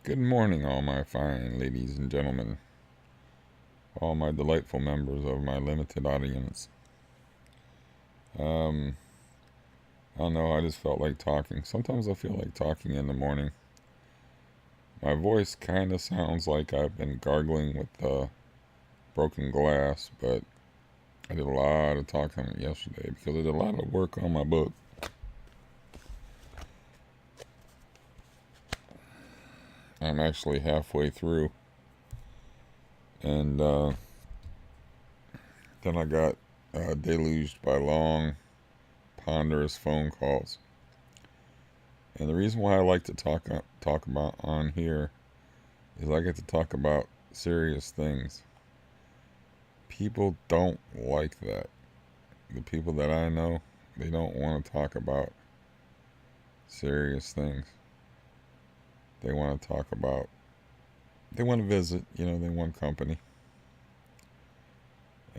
Good morning, all my fine ladies and gentlemen, all my delightful members of my limited audience. Um, I don't know, I just felt like talking. Sometimes I feel like talking in the morning. My voice kind of sounds like I've been gargling with broken glass, but I did a lot of talking yesterday because I did a lot of work on my book. I'm actually halfway through, and then I got deluged by long, ponderous phone calls. And the reason why I like to talk about on here is I get to talk about serious things. People don't like that. The people that I know, they don't want to talk about serious things. They want to talk about, they want to visit, they want company.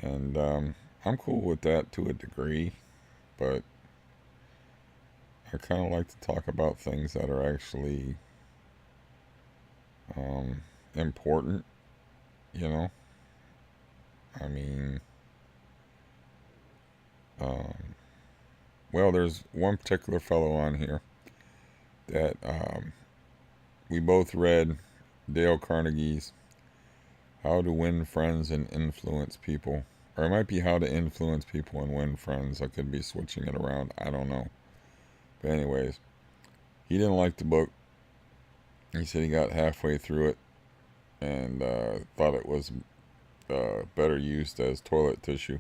And I'm cool with that to a degree, but I kind of like to talk about things that are actually um, important, you know? I mean, um, well, there's one particular fellow on here that we both read Dale Carnegie's How to Win Friends and Influence People. Or it might be How to Influence People and Win Friends. I could be switching it around. I don't know. But, anyways, he didn't like the book. He said he got halfway through it and thought it was better used as toilet tissue.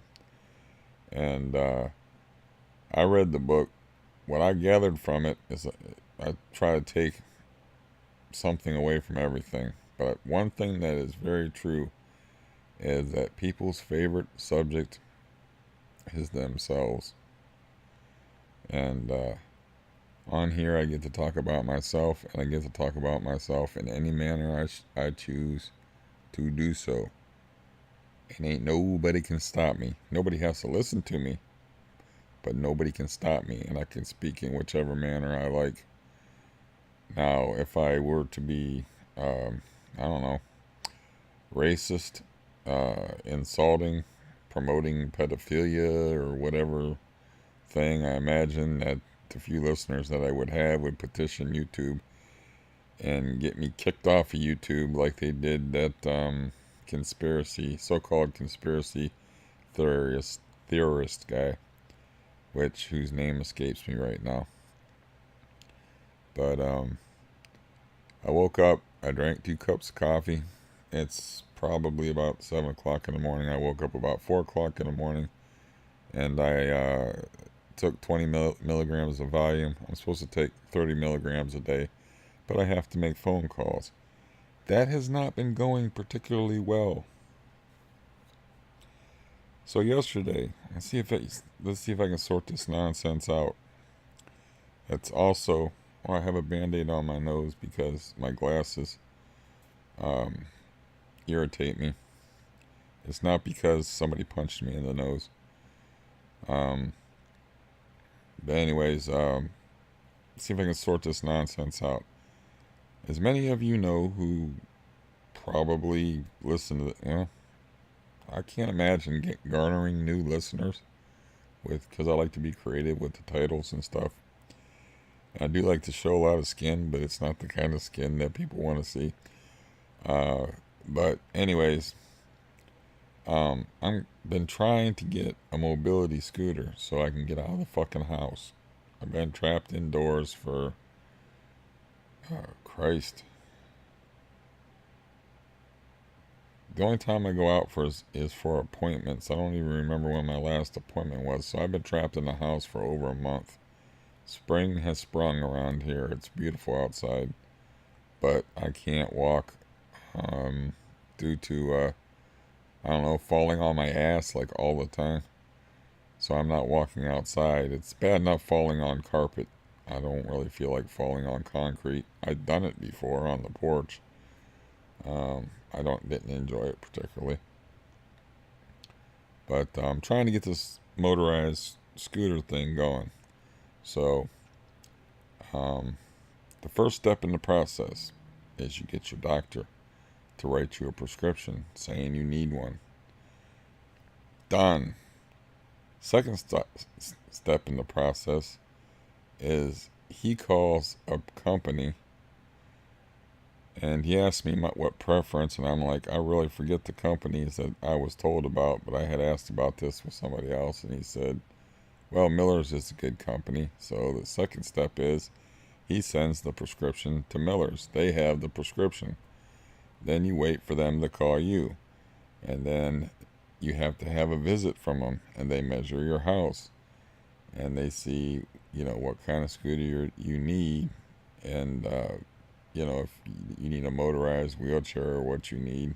And I read the book. What I gathered from it is I try to take something away from everything. But one thing that is very true is that people's favorite subject is themselves. And on here, I get to talk about myself, and I get to talk about myself in any manner I choose to do so. And ain't nobody can stop me. Nobody has to listen to me, but nobody can stop me, and I can speak in whichever manner I like. Now, if I were to be, I don't know, racist, insulting, promoting pedophilia, or whatever thing, I imagine that the few listeners that I would have would petition YouTube and get me kicked off of YouTube like they did that so-called conspiracy theorist guy, whose name escapes me right now. But I woke up, I drank 2 cups of coffee. It's probably about 7 o'clock in the morning. I woke up about 4 o'clock in the morning, and I took 20 milligrams of Valium. I'm supposed to take 30 milligrams a day, but I have to make phone calls. That has not been going particularly well. So yesterday, let's see if I can sort this nonsense out. It's also, I have a band-aid on my nose because my glasses um, irritate me. It's not because somebody punched me in the nose. Um, but anyways, see if I can sort this nonsense out. As many of you know who probably listen to I can't imagine garnering new listeners because I like to be creative with the titles and stuff. I do like to show a lot of skin, but it's not the kind of skin that people want to see. But anyways, I've been trying to get a mobility scooter so I can get out of the fucking house. I've been trapped indoors for, Christ. The only time I go out is for appointments. I don't even remember when my last appointment was, so I've been trapped in the house for over a month. Spring has sprung around here. It's beautiful outside, but I can't walk due to, I don't know, falling on my ass like all the time. So I'm not walking outside. It's bad enough falling on carpet. I don't really feel like falling on concrete. I've done it before on the porch. I didn't enjoy it particularly. But I'm trying to get this motorized scooter thing going. So, the first step in the process is you get your doctor to write you a prescription saying you need one. Done. Second step in the process is he calls a company and he asked me what preference, and I'm like, I really forget the companies that I was told about, but I had asked about this with somebody else, and he said, well, Miller's is a good company. So the second step is he sends the prescription to Miller's. They have the prescription. Then you wait for them to call you, and then you have to have a visit from them, and they measure your house, and they see, what kind of scooter you need, and if you need a motorized wheelchair or what you need.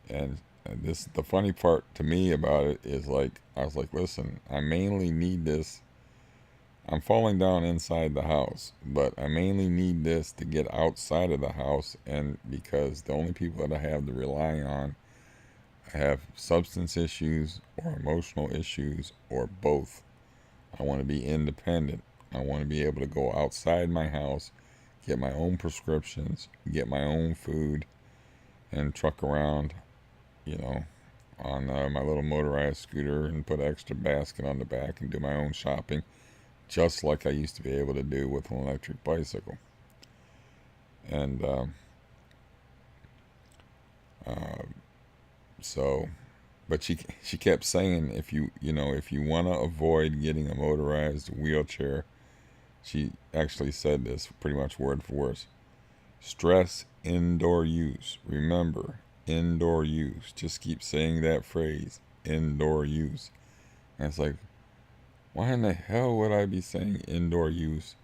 And the funny part to me about it is, like, I was like, listen, I mainly need this. I'm falling down inside the house, but I mainly need this to get outside of the house, and because the only people that I have to rely on have substance issues or emotional issues or both. I want to be independent. I want to be able to go outside my house, get my own prescriptions, get my own food, and truck around, on my little motorized scooter and put an extra basket on the back and do my own shopping, just like I used to be able to do with an electric bicycle. And but she kept saying, if you want to avoid getting a motorized wheelchair, she actually said this pretty much word for word. Stress indoor use. Remember, indoor use. Just keep saying that phrase, indoor use. And it's like, why in the hell would I be saying indoor use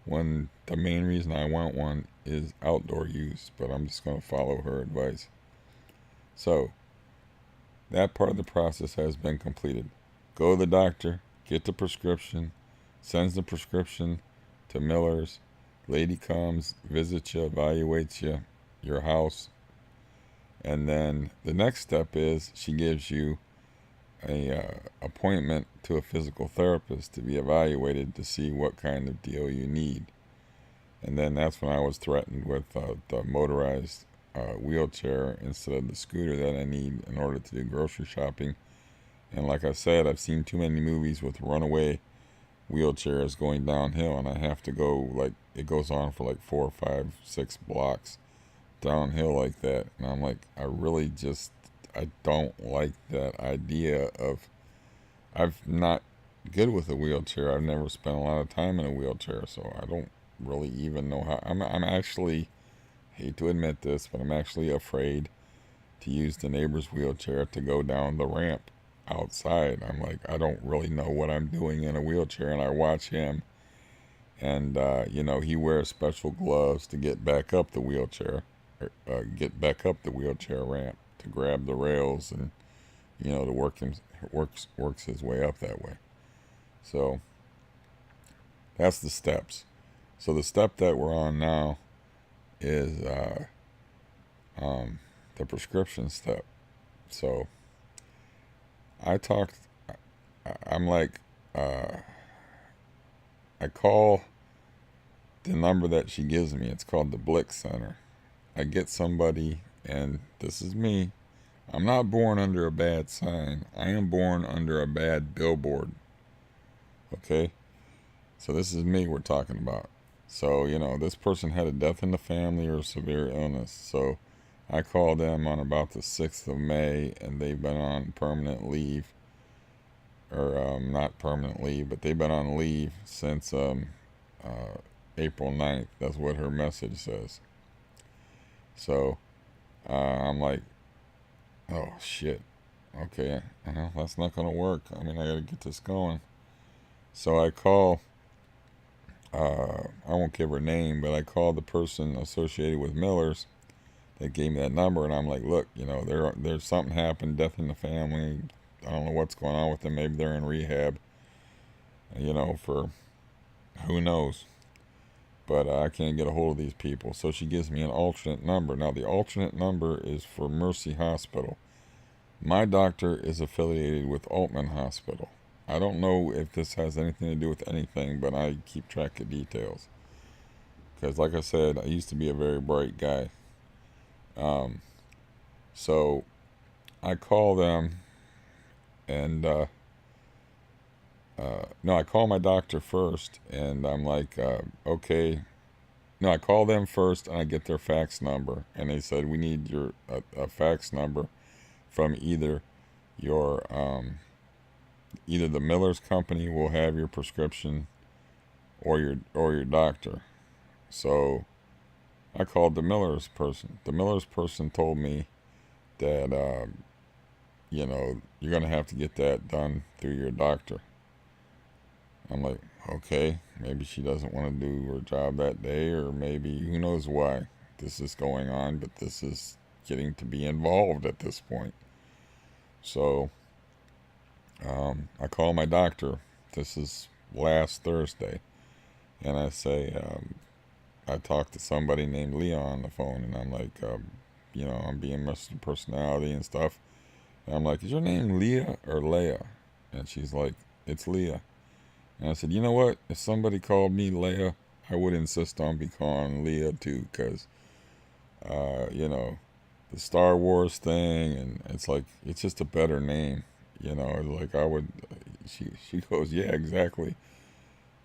when the main reason I want one is outdoor use? But I'm just going to follow her advice. So, that part of the process has been completed. Go to the doctor, get the prescription, sends the prescription to Miller's. Lady comes, visits you, evaluates you, your house. And then the next step is she gives you a appointment to a physical therapist to be evaluated to see what kind of deal you need. And then that's when I was threatened with the motorized wheelchair instead of the scooter that I need in order to do grocery shopping. And like I said, I've seen too many movies with runaway wheelchairs going downhill, and I have to go, like, it goes on for like 4, 5, 6 blocks downhill like that. And I'm like, I don't like that idea of, I'm not good with a wheelchair. I've never spent a lot of time in a wheelchair, so I don't really even know how. I'm actually, hate to admit this, but I'm actually afraid to use the neighbor's wheelchair to go down the ramp outside. I'm like, I don't really know what I'm doing in a wheelchair, and I watch him, and he wears special gloves to get back up the wheelchair, ramp, to grab the rails, and to works his way up that way. So that's the steps. So the step that we're on now is the prescription step. So I'm like, I call the number that she gives me. It's called the Blick Center. I get somebody, and this is me. I'm not born under a bad sign. I am born under a bad billboard. Okay? So this is me we're talking about. So, this person had a death in the family or severe illness. So I called them on about the 6th of May, and they've been on permanent leave. Or not permanent leave, but they've been on leave since April 9th. That's what her message says. So I'm like, oh shit, okay, that's not gonna work. I mean, I gotta get this going. So I call, I won't give her name, but I called the person associated with Miller's that gave me that number, and I'm like, look, there's something happened, death in the family. I don't know what's going on with them. Maybe they're in rehab, for who knows. But I can't get a hold of these people. So she gives me an alternate number. Now, the alternate number is for Mercy Hospital. My doctor is affiliated with Altman Hospital. I don't know if this has anything to do with anything, but I keep track of details. Because, like I said, I used to be a very bright guy. Um, so I call them, and no, I call my doctor first, and I'm like, okay. No, I call them first, and I get their fax number, and they said we need a fax number from your either the Miller's company will have your prescription, or your doctor. So I called the Miller's person. The Miller's person told me that you're gonna have to get that done through your doctor. I'm like, okay, maybe she doesn't want to do her job that day, or maybe who knows why this is going on, but this is getting to be involved at this point. So I call my doctor. This is last Thursday, and I say, I talked to somebody named Leah on the phone, and I'm like, I'm being Mr. Personality and stuff. And I'm like, is your name Leah or Leia? And she's like, it's Leah. And I said, you know what? If somebody called me Leia, I would insist on be calling Leah too, because, the Star Wars thing, and it's like, it's just a better name. Like I would, she goes, yeah, exactly.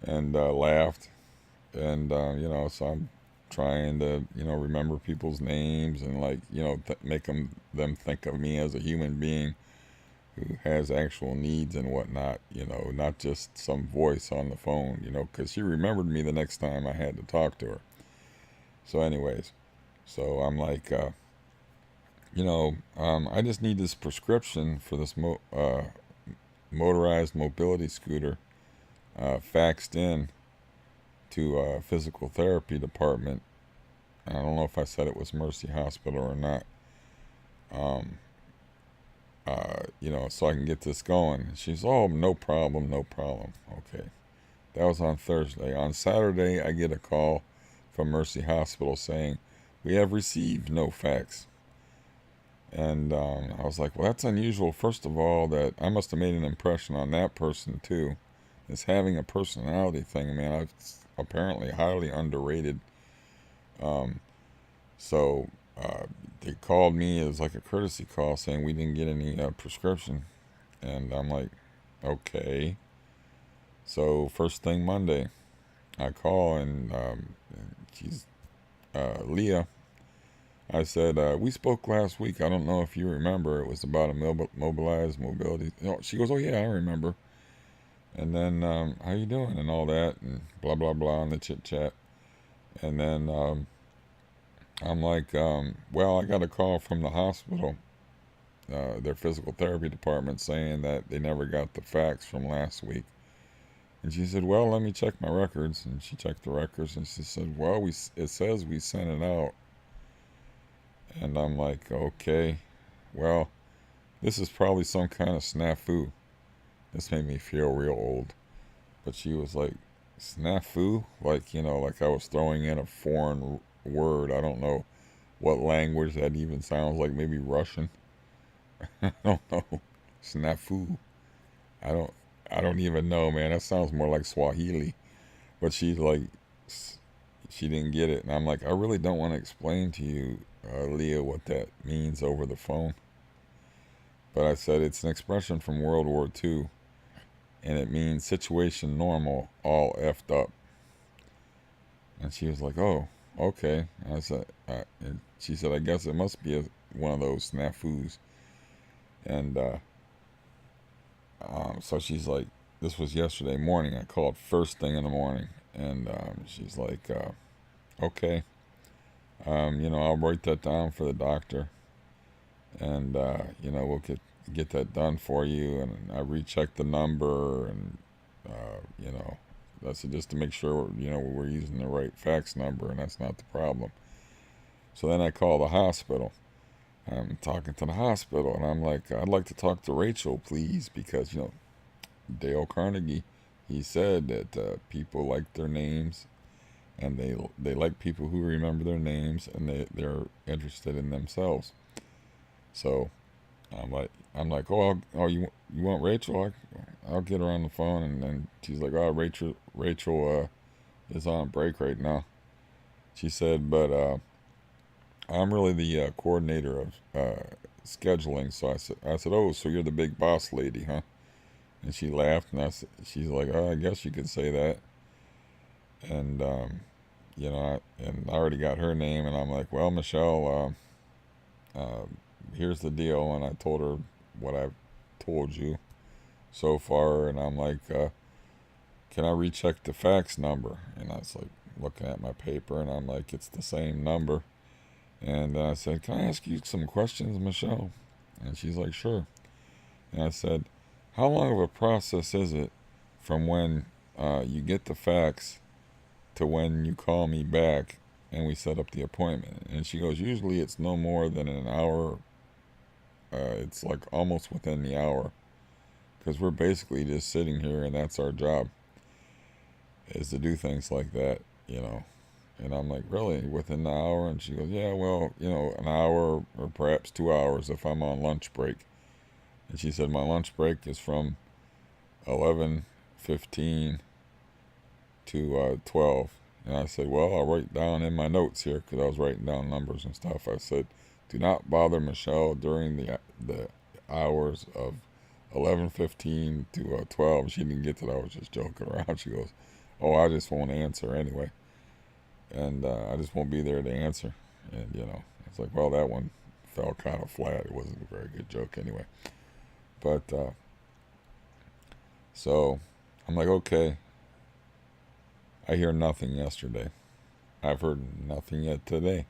And laughed. And, so I'm trying to, remember people's names and like, make them think of me as a human being who has actual needs and whatnot, not just some voice on the phone, because she remembered me the next time I had to talk to her. So, anyways, so I'm like, I just need this prescription for this motorized mobility scooter faxed in to a physical therapy department. I don't know if I said it was Mercy Hospital or not. So I can get this going. She's, oh, no problem, no problem. Okay. That was on Thursday. On Saturday, I get a call from Mercy Hospital saying, we have received no fax. And I was like, well, that's unusual. First of all, that I must have made an impression on that person, too. It's having a personality thing, man. It's apparently highly underrated. So they called me. It was like a courtesy call saying we didn't get any prescription. And I'm like, okay. So first thing Monday, I call, and she's Leah. I said, we spoke last week. I don't know if you remember. It was about a mobilized mobility. She goes, oh, yeah, I remember. And then, how you doing? And all that, and blah, blah, blah, and the chit-chat. And then I'm like, well, I got a call from the hospital, their physical therapy department, saying that they never got the fax from last week. And she said, well, let me check my records. And she checked the records, and she said, well, it says we sent it out. And I'm like, okay, well, this is probably some kind of snafu. This made me feel real old. But she was like, snafu? Like, like I was throwing in a foreign word. I don't know what language that even sounds like. Maybe Russian. I don't know. Snafu. I don't even know, man. That sounds more like Swahili. But she's like, she didn't get it. And I'm like, I really don't want to explain to you, Leah, what that means over the phone. But I said it's an expression from World War II, and it means situation normal, all effed up. And she was like, oh, okay. And I said, and she said, I guess it must be one of those snafus. And so she's like, this was yesterday morning. I called first thing in the morning, and she's like, okay, I'll write that down for the doctor, and we'll get that done for you. And I rechecked the number, and that's just to make sure we're using the right fax number, and that's not the problem. So then I call the hospital. I'm talking to the hospital, and I'm like, I'd like to talk to Rachel, please, because Dale Carnegie, he said that people like their names, and they like people who remember their names, and they're interested in themselves. So I'm like, oh, you want Rachel? I'll get her on the phone. And then she's like, oh, Rachel is on break right now. She said, but I'm really the coordinator of scheduling. So I said, oh, so you're the big boss lady, huh? And she laughed, and she's like, oh, I guess you could say that. And and I already got her name, and I'm like, well, Michelle, here's the deal, and I told her what I've told you so far, and I'm like, can I recheck the fax number? And I was like looking at my paper, and I'm like, it's the same number. And I said, can I ask you some questions, Michelle? And she's like, sure. And I said, how long of a process is it from when you get the fax to when you call me back and we set up the appointment? And she goes, usually it's no more than an hour. It's like almost within the hour, because we're basically just sitting here, and that's our job, is to do things like that. And I'm like, really, within the hour? And she goes, yeah, well, an hour or perhaps 2 hours if I'm on lunch break. And she said, my lunch break is from 11:15 to 12. And I said, well, I'll write down in my notes here, because I was writing down numbers and stuff. I said, do not bother Michelle during the hours of 11:15 to 12. She didn't get that I was just joking around. She goes, oh, I just won't answer anyway. And I just won't be there to answer. And, it's like, well, that one fell kind of flat. It wasn't a very good joke anyway. But, so I'm like, okay. I hear nothing yesterday. I've heard nothing yet today.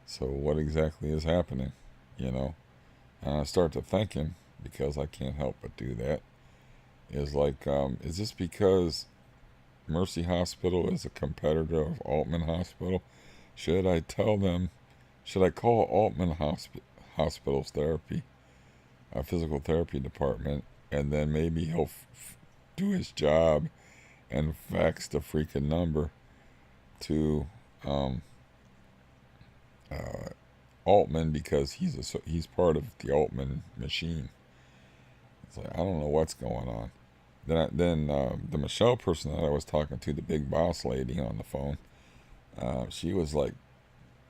So what exactly is happening? And I start to thinking, because I can't help but do that, is like, is this because Mercy Hospital is a competitor of Altman Hospital? Should I call Altman Hospital's physical therapy department, and then maybe he'll do his job and fax the freaking number to Altman, because he's part of the Altman machine. It's like, I don't know what's going on. Then the Michelle person that I was talking to, the big boss lady on the phone, she was like,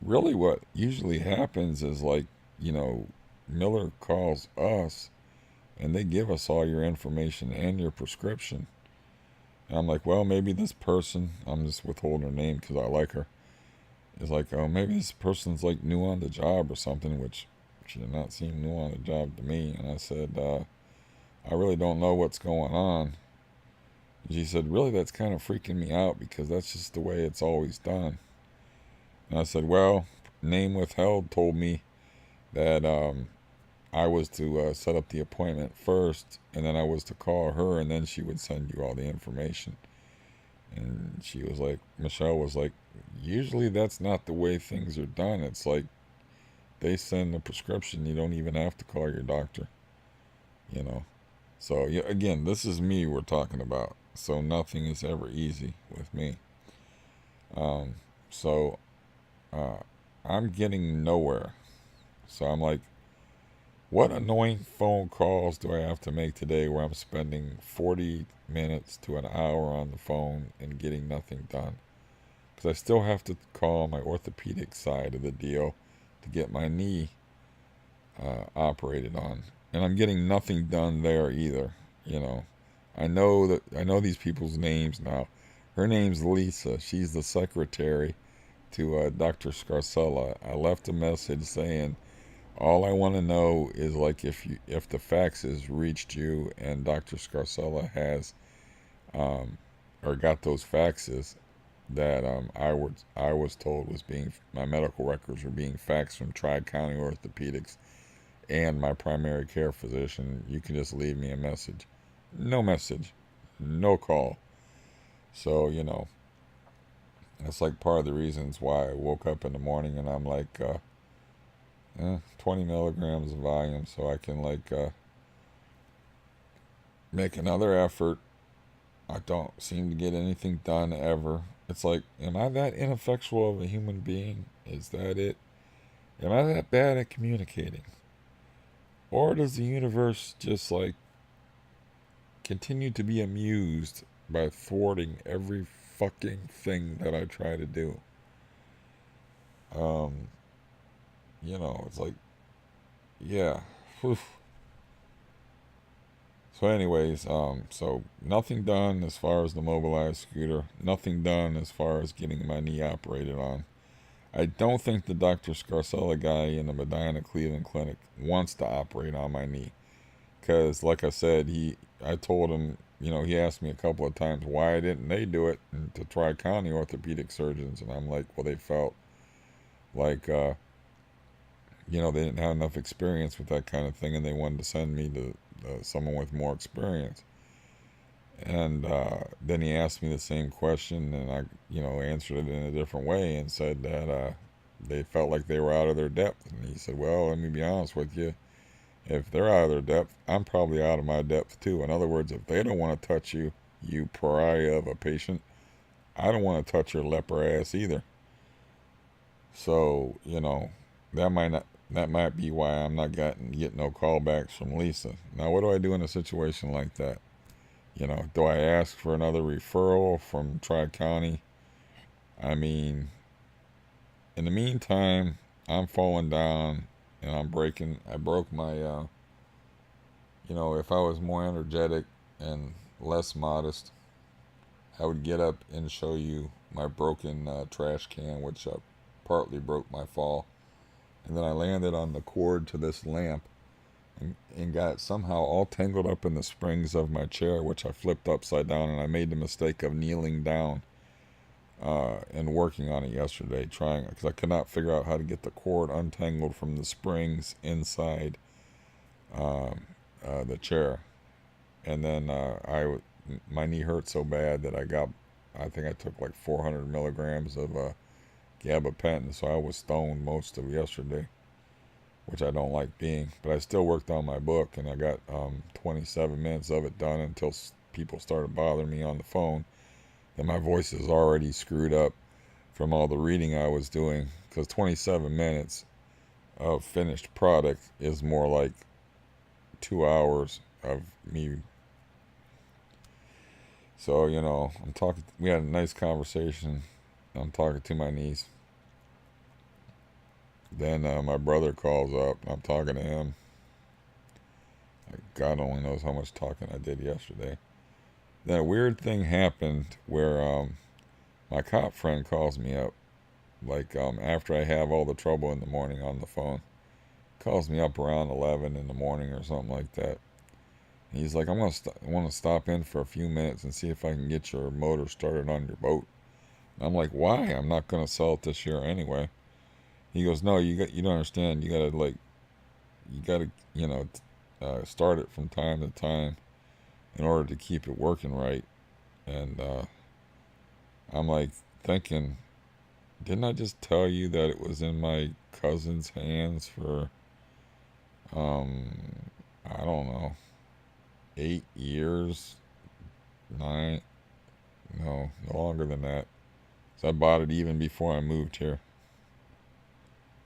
really what usually happens is, like, Miller calls us and they give us all your information and your prescription. And I'm like, well, maybe this person, I'm just withholding her name because I like her, is like, oh, maybe this person's like new on the job or something, which she did not seem new on the job to me. And I said, I really don't know what's going on. And she said, really, that's kind of freaking me out, because that's just the way it's always done. And I said, well, name withheld told me that I was to set up the appointment first, and then I was to call her, and then she would send you all the information. And she was like, Michelle was like, usually that's not the way things are done. It's like they send the prescription. You don't even have to call your doctor, you know. So, yeah, again, this is me we're talking about. So nothing is ever easy with me. Um, so I'm getting nowhere. So I'm like, what annoying phone calls do I have to make today where I'm spending 40 minutes to an hour on the phone and getting nothing done? Because I still have to call my orthopedic side of the deal to get my knee operated on. And I'm getting nothing done there either, you know. I know these people's names now. Her name's Lisa. She's the secretary to Dr. Scarcella. I left a message saying, all I want to know is, like, if the faxes reached you and Dr. Scarcella has or got those faxes that I was told was being, my medical records were being faxed from Tri-County Orthopedics and my primary care physician. You can just leave me a message. No message, no call. So, that's like part of the reasons why I woke up in the morning and I'm like, 20 milligrams of volume, so I can, like, make another effort. I don't seem to get anything done ever. It's like, am I that ineffectual of a human being? Is that it? Am I that bad at communicating? Or does the universe just, like, continue to be amused by thwarting every fucking thing that I try to do? Um, it's like, yeah. Whew. So, anyways, so nothing done as far as the mobilized scooter. Nothing done as far as getting my knee operated on. I don't think the Dr. Scarcella guy in the Medina Cleveland Clinic wants to operate on my knee. Because, like I said, I told him, he asked me a couple of times why didn't they do it and to try county orthopedic surgeons. And I'm like, well, they felt like, they didn't have enough experience with that kind of thing and they wanted to send me to someone with more experience. And then he asked me the same question, and I, answered it in a different way and said that they felt like they were out of their depth. And he said, well, let me be honest with you. If they're out of their depth, I'm probably out of my depth too. In other words, if they don't want to touch you, you pariah of a patient, I don't want to touch your leper ass either. So, that might be why I'm not getting no callbacks from Lisa. Now, what do I do in a situation like that? Do I ask for another referral from Tri-County? I mean, in the meantime, I'm falling down and I broke my, if I was more energetic and less modest, I would get up and show you my broken trash can, which partly broke my fall. And then I landed on the cord to this lamp and got somehow all tangled up in the springs of my chair, which I flipped upside down, and I made the mistake of kneeling down and working on it yesterday, trying, because I could not figure out how to get the cord untangled from the springs inside the chair. And then my knee hurt so bad that I think I took like 400 milligrams of gabapentin, so I was stoned most of yesterday, which I don't like being. But I still worked on my book, and I got 27 minutes of it done until people started bothering me on the phone. And my voice is already screwed up from all the reading I was doing, because 27 minutes of finished product is more like 2 hours of me. So, I'm talking, we had a nice conversation. I'm talking to my niece. Then my brother calls up, and I'm talking to him. God only knows how much talking I did yesterday. Then a weird thing happened where my cop friend calls me up, like after I have all the trouble in the morning on the phone. Calls me up around 11 in the morning or something like that. And he's like, I want to stop in for a few minutes and see if I can get your motor started on your boat. And I'm like, why? I'm not going to sell it this year anyway. He goes, no, you don't understand. You gotta start it from time to time in order to keep it working right. And I'm like thinking, didn't I just tell you that it was in my cousin's hands for I don't know, 8 years, 9, no longer than that. So I bought it even before I moved here.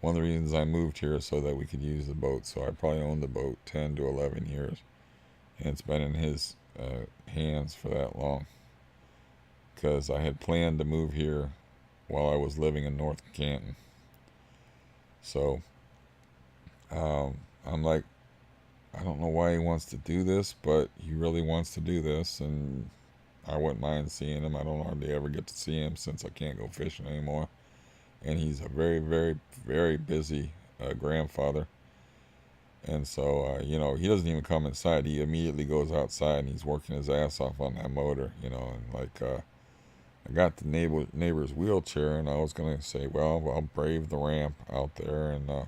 One of the reasons I moved here is so that we could use the boat. So I probably owned the boat 10 to 11 years. And it's been in his hands for that long. Because I had planned to move here while I was living in North Canton. So I'm like, I don't know why he wants to do this, but he really wants to do this. And I wouldn't mind seeing him. I don't hardly ever get to see him since I can't go fishing anymore. And he's a very, very, very busy grandfather. And so, he doesn't even come inside. He immediately goes outside and he's working his ass off on that motor, and like, I got the neighbor's wheelchair and I was going to say, well, I'll brave the ramp out there and,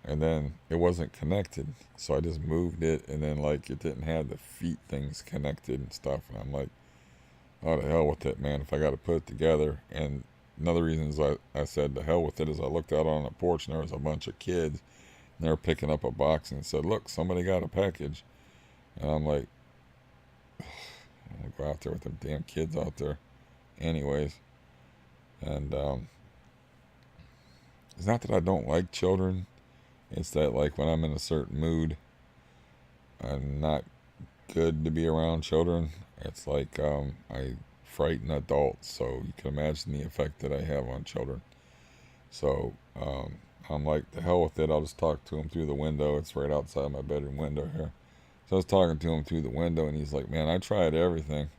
and then it wasn't connected. So I just moved it and then like it didn't have the feet things connected and stuff. And I'm like, oh, the hell with it, man. If I got to put it together. And another reason is I said the hell with it is I looked out on the porch and there was a bunch of kids and they were picking up a box and said, look, somebody got a package. And I'm like, I'm going to go out there with them damn kids out there. Anyways. And it's not that I don't like children. It's that like when I'm in a certain mood, I'm not good to be around children. It's like I frighten adults. So you can imagine the effect that I have on children. So I'm like, the hell with it. I'll just talk to him through the window. It's right outside my bedroom window here. So I was talking to him through the window, and he's like, man, I tried everything.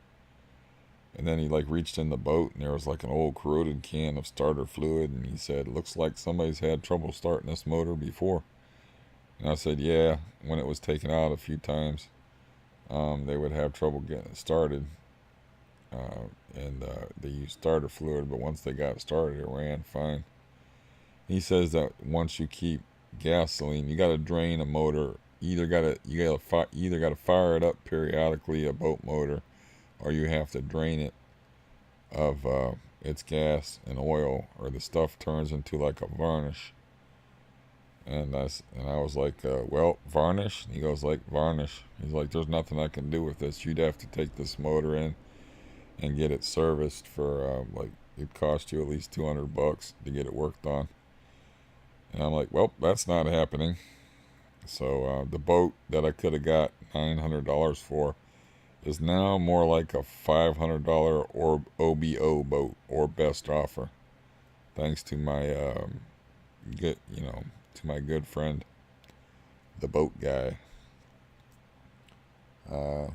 And then he like reached in the boat, and there was like an old corroded can of starter fluid, and he said, looks like somebody's had trouble starting this motor before. And I said, yeah, when it was taken out a few times, they would have trouble getting it started. And they used starter fluid, but once they got started, it ran fine. He says that once you keep gasoline, you got to drain a motor. Either got to fire it up periodically, a boat motor, or you have to drain it of its gas and oil, or the stuff turns into like a varnish. And I was like, well, varnish. And he goes like, varnish. He's like, there's nothing I can do with this. You'd have to take this motor in and get it serviced for like, it cost you at least $200 to get it worked on. And I'm like, well, that's not happening. So the boat that I could have got $900 for is now more like a $500 or OBO boat, or best offer, thanks to my to my good friend, the boat guy. Uh,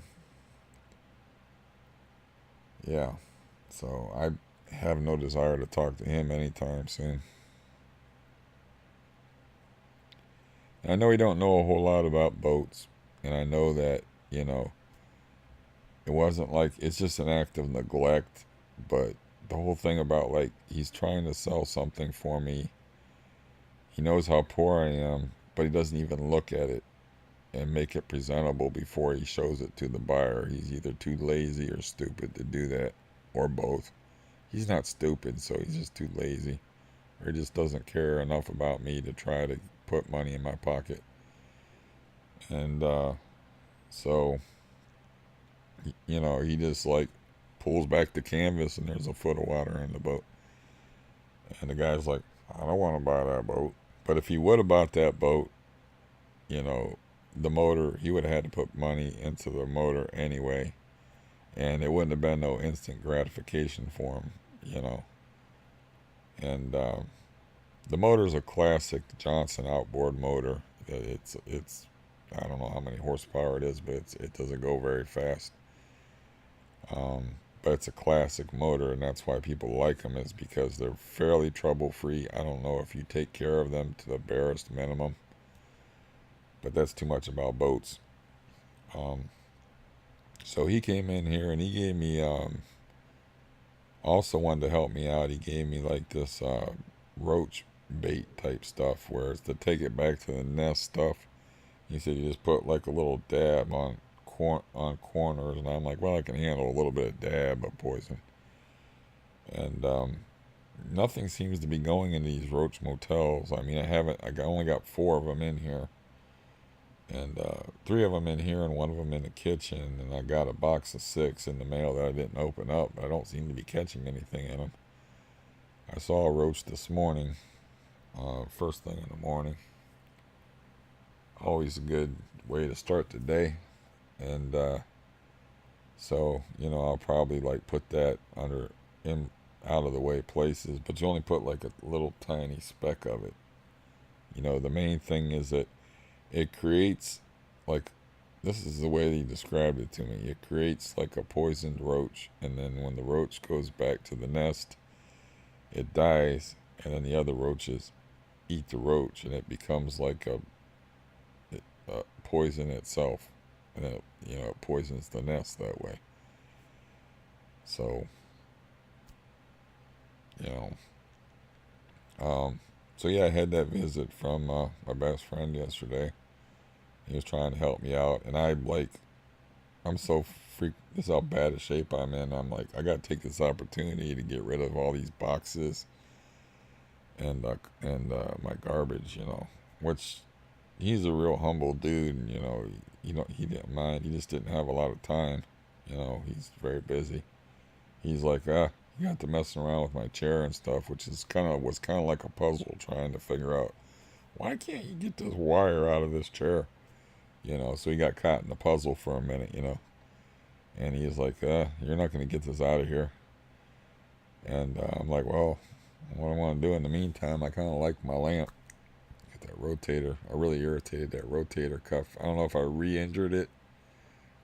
yeah, so I have no desire to talk to him anytime soon. I know he don't know a whole lot about boats, and I know that, it wasn't like, it's just an act of neglect, but the whole thing about, like, he's trying to sell something for me. He knows how poor I am, but he doesn't even look at it and make it presentable before he shows it to the buyer. He's either too lazy or stupid to do that, or both. He's not stupid, so he's just too lazy, or he just doesn't care enough about me to try to put money in my pocket. And so, he just like pulls back the canvas, and there's a foot of water in the boat. And the guy's like, I don't want to buy that boat. But if he would have bought that boat, you know, the motor, he would have had to put money into the motor anyway. And it wouldn't have been no instant gratification for him. And the motor's a classic Johnson outboard motor. It's I don't know how many horsepower it is, but it doesn't go very fast. But it's a classic motor, and that's why people like them, is because they're fairly trouble-free. I don't know if you take care of them to the barest minimum, but that's too much about boats. Um, so he came in here, and he gave me, also wanted to help me out. He gave me like this roach bait type stuff, where it's to take it back to the nest stuff. He said you just put like a little dab on corners, and I'm like, well, I can handle a little bit of dab of poison. And nothing seems to be going in these roach motels. I mean, I only got 4 of them in here, and 3 of them in here, and 1 of them in the kitchen. And I got a box of 6 in the mail that I didn't open up. I don't seem to be catching anything in them. I saw a roach this morning, first thing in the morning. Always a good way to start the day. And so, I'll probably like put that in out of the way places, but you only put like a little tiny speck of it. The main thing is that it creates, like, this is the way he described it to me. It creates like a poisoned roach, and then when the roach goes back to the nest, it dies, and then the other roaches eat the roach, and it becomes like a poison itself, and it poisons the nest that way. So, you know, so yeah, I had that visit from my best friend yesterday. He was trying to help me out, and I'm so this is how bad a shape I'm in. I'm like, I gotta take this opportunity to get rid of all these boxes and my garbage, which he's a real humble dude, and he didn't mind. He just didn't have a lot of time. He's very busy. He's like, you got to messing around with my chair and stuff, which was kind of like a puzzle, trying to figure out, why can't you get this wire out of this chair? So he got caught in the puzzle for a minute, and he's like, you're not going to get this out of here. And I'm like, well, what I want to do in the meantime, I kind of like my lamp. Get that rotator. I really irritated that rotator cuff. I don't know if I re-injured it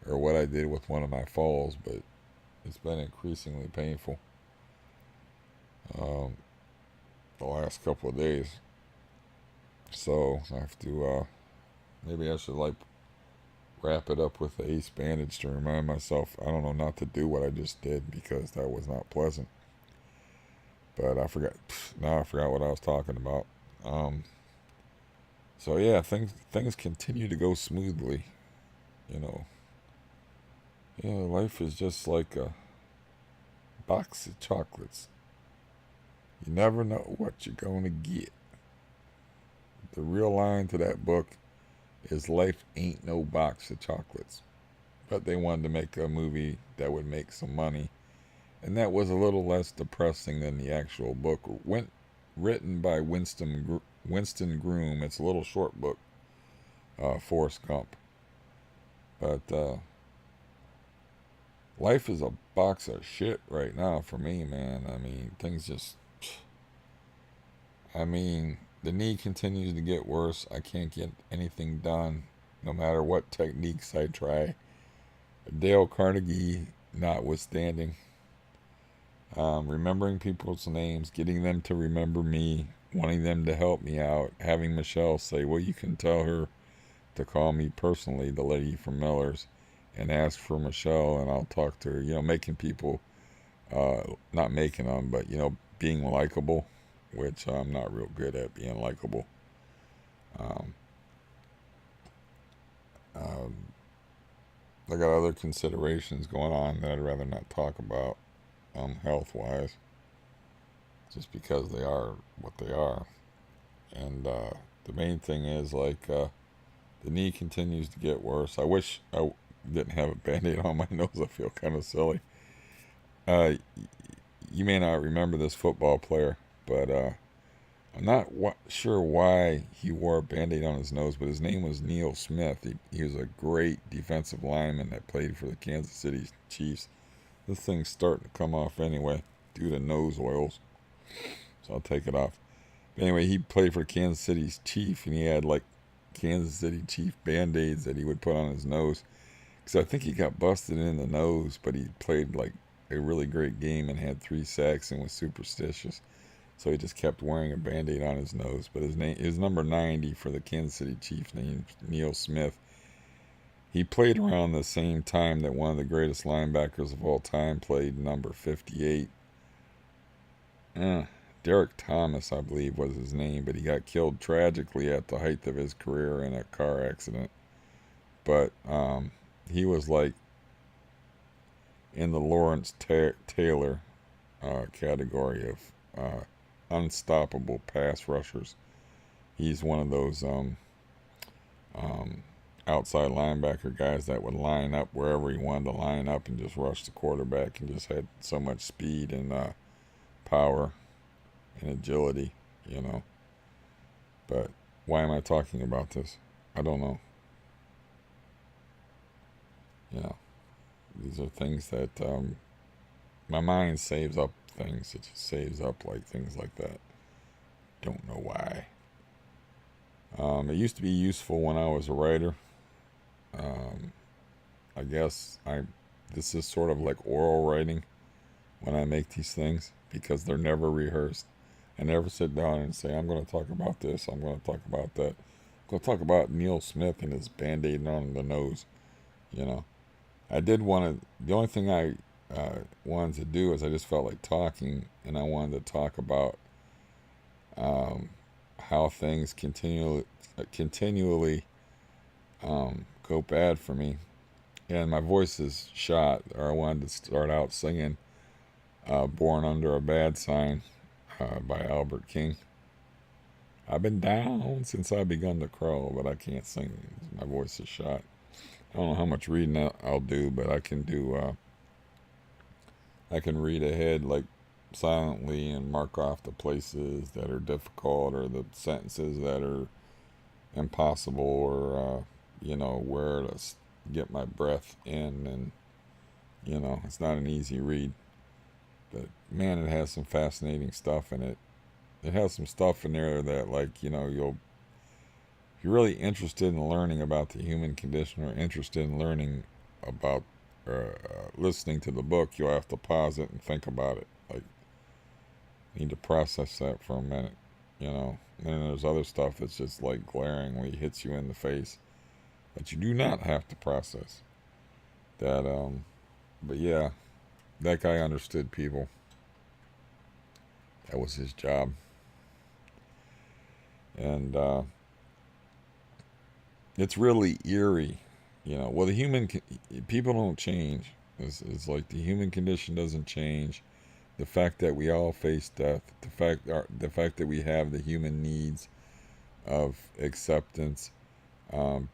or what I did with one of my falls, but it's been increasingly painful um, the last couple of days. So I have to, maybe I should like wrap it up with the ace bandage to remind myself, I don't know, not to do what I just did because that was not pleasant. But I forgot, now I forgot what I was talking about. So yeah, things continue to go smoothly, you know. Yeah, life is just like a box of chocolates. You never know what you're going to get. The real line to that book is life ain't no box of chocolates. But they wanted to make a movie that would make some money. And that was a little less depressing than the actual book. Written by Winston Groom. It's a little short book, Forrest Gump. But life is a box of shit right now for me, man. I mean, things just... I mean, the knee continues to get worse. I can't get anything done, no matter what techniques I try. Dale Carnegie notwithstanding. Remembering people's names, getting them to remember me, wanting them to help me out, having Michelle say, well, you can tell her to call me personally, the lady from Miller's, and ask for Michelle and I'll talk to her. You know, making people, not making them, but, you know, being likable, which I'm not real good at being likable. Um, um, I got other considerations going on that I'd rather not talk about, health-wise, just because they are what they are. And the main thing is, like, the knee continues to get worse. I wish I didn't have a band-aid on my nose. I feel kind of silly. Uh, you may not remember this football player, but I'm not sure why he wore a band-aid on his nose, but his name was Neil Smith. He was a great defensive lineman that played for the Kansas City Chiefs. This thing's starting to come off anyway due to nose oils, so I'll take it off. But anyway, he played for Kansas City's Chief, and he had like Kansas City Chief band-aids that he would put on his nose. Because I think he got busted in the nose, but he played like a really great game and had 3 sacks and was superstitious. So he just kept wearing a band-aid on his nose. But his number 90 for the Kansas City Chiefs named Neil Smith. He played around the same time that one of the greatest linebackers of all time played, number 58. Derek Thomas, I believe, was his name, but he got killed tragically at the height of his career in a car accident. But he was like in the Lawrence Taylor category of unstoppable pass rushers. He's one of those outside linebacker guys that would line up wherever he wanted to line up and just rush the quarterback, and just had so much speed and power and agility, you know. But why am I talking about this? I don't know. You know, these are things that my mind saves up things. It just saves up like things like that. Don't know why. It used to be useful when I was a writer. I guess this is sort of like oral writing when I make these things, because they're never rehearsed. I never sit down and say, I'm going to talk about this, I'm going to talk about that. I'm going to talk about Neil Smith and his band-aid on the nose, you know. I did want to, the only thing I wanted to do is I just felt like talking, and I wanted to talk about how things continually go bad for me. And my voice is shot, or I wanted to start out singing Born Under a Bad Sign by Albert King. I've been down since I begun to crawl, but I can't sing. My voice is shot. I don't know how much reading I'll do, but I can do, I can read ahead like silently and mark off the places that are difficult, or the sentences that are impossible, or, you know, where to get my breath in. And, it's not an easy read, but man, it has some fascinating stuff in it. it has some stuff in there that, like, if you're really interested in learning about the human condition or interested in learning about listening to the book, you'll have to pause it and think about it. Like, you need to process that for a minute, And then there's other stuff that's just like glaringly hits you in the face that you do not have to process. That, but yeah, that guy understood people. That was his job. And it's really eerie, Well, people don't change. It's like the human condition doesn't change. The fact that we all face death, the fact that we have the human needs of acceptance,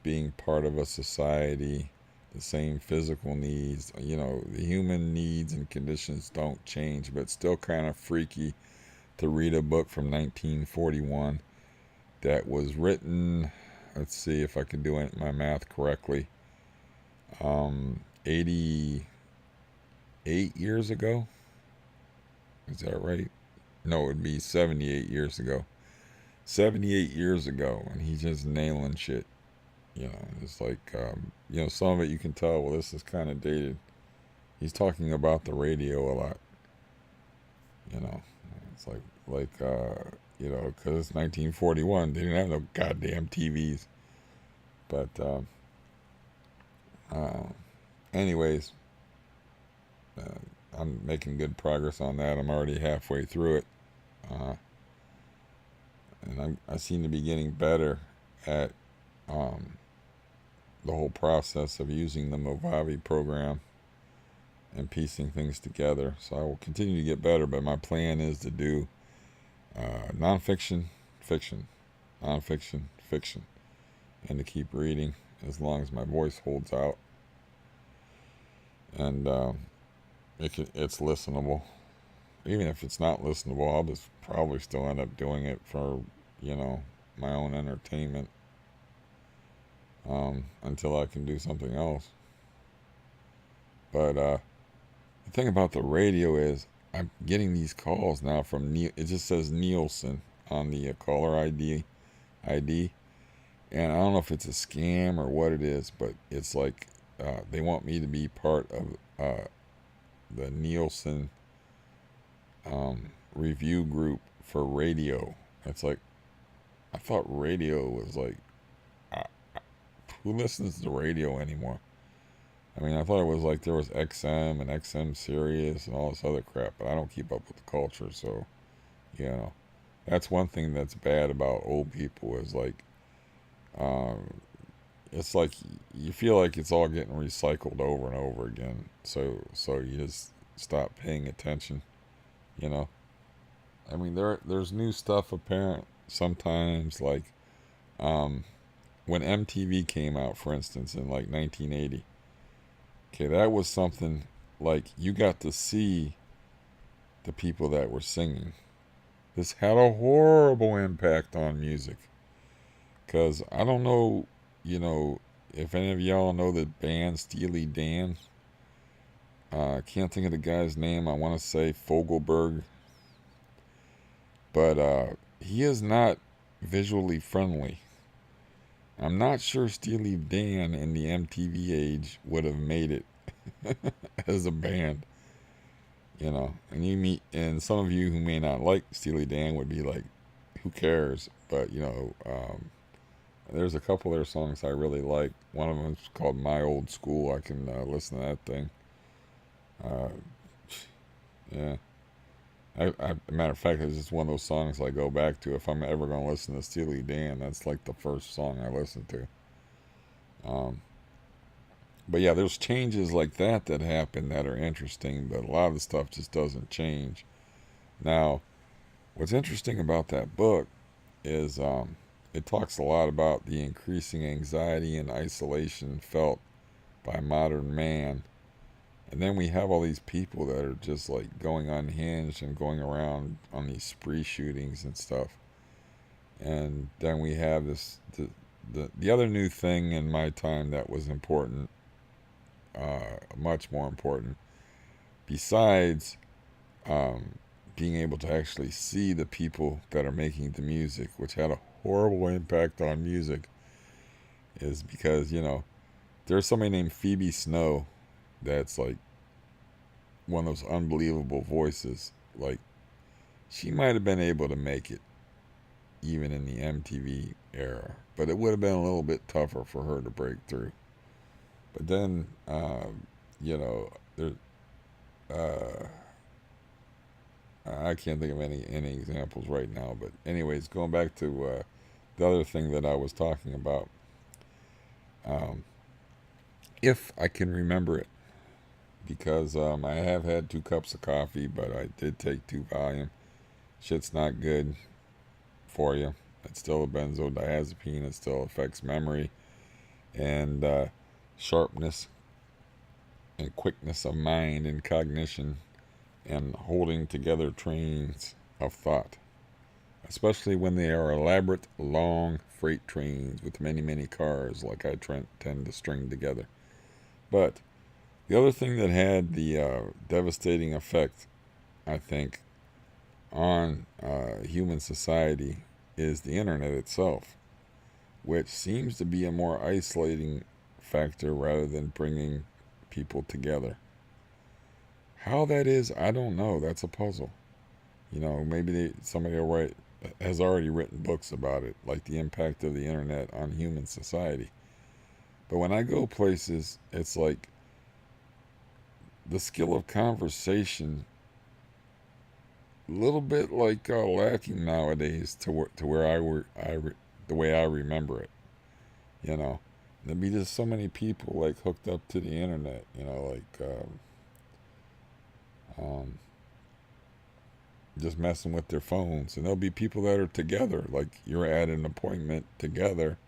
being part of a society, the same physical needs, the human needs and conditions don't change. But it's still kind of freaky to read a book from 1941 that was written, let's see if I can do my math correctly, 88 years ago. Is that right? No, it would be 78 years ago. 78 years ago, and he's just nailing shit. It's like, some of it you can tell, well, this is kind of dated. He's talking about the radio a lot. It's because it's 1941. They didn't have no goddamn TVs. But, anyways, I'm making good progress on that. I'm already halfway through it. And I seem to be getting better at the whole process of using the Movavi program and piecing things together. So I will continue to get better, but my plan is to do nonfiction, fiction, nonfiction, fiction, and to keep reading as long as my voice holds out. And it's listenable. Even if it's not listenable, I'll just probably still end up doing it for, my own entertainment until I can do something else. But the thing about the radio is I'm getting these calls now from it just says Nielsen on the caller ID, and I don't know if it's a scam or what it is, but it's like they want me to be part of the Nielsen review group for radio. It's like, I thought radio was like, who listens to radio anymore? I mean, I thought it was like there was XM and XM Sirius and all this other crap, but I don't keep up with the culture, so, that's one thing that's bad about old people is like, it's like you feel like it's all getting recycled over and over again, so you just stop paying attention, I mean, there's new stuff apparent sometimes, like, when MTV came out, for instance, in like 1980. Okay, that was something like you got to see the people that were singing. This had a horrible impact on music. Because I don't know, if any of y'all know the band Steely Dan. I can't think of the guy's name. I want to say Fogelberg. But he is not visually friendly. I'm not sure Steely Dan in the MTV age would have made it as a band, and some of you who may not like Steely Dan would be like, who cares? But, there's a couple of their songs I really like. One of them is called My Old School. I can listen to that thing. Yeah. Matter of fact, it's just one of those songs I go back to. If I'm ever going to listen to Steely Dan, that's like the first song I listen to. But yeah, there's changes like that happen that are interesting, but a lot of the stuff just doesn't change. Now, what's interesting about that book is it talks a lot about the increasing anxiety and isolation felt by modern man. And then we have all these people that are just like going unhinged and going around on these spree shootings and stuff. And then we have the other new thing in my time that was important, much more important, besides being able to actually see the people that are making the music, which had a horrible impact on music, is because, there's somebody named Phoebe Snow that's like one of those unbelievable voices. Like, she might have been able to make it even in the MTV era, but it would have been a little bit tougher for her to break through. But then, there, uh, I can't think of any examples right now. But anyways, going back to the other thing that I was talking about, um, if I can remember it, because I have had 2 cups of coffee, but I did take 2 Valium. Shit's not good for you. It's still a benzodiazepine. It still affects memory and sharpness and quickness of mind and cognition and holding together trains of thought, especially when they are elaborate, long freight trains with many, many cars like I tend to string together. But the other thing that had the devastating effect, I think, on human society is the internet itself, which seems to be a more isolating factor rather than bringing people together. How that is, I don't know. That's a puzzle. Maybe somebody has already written books about it, like the impact of the internet on human society. But when I go places, it's like the skill of conversation, a little bit like lacking nowadays to where the way I remember it. You know, there'd be just so many people like hooked up to the internet. Um, just messing with their phones, and there'll be people that are together, like you're at an appointment together,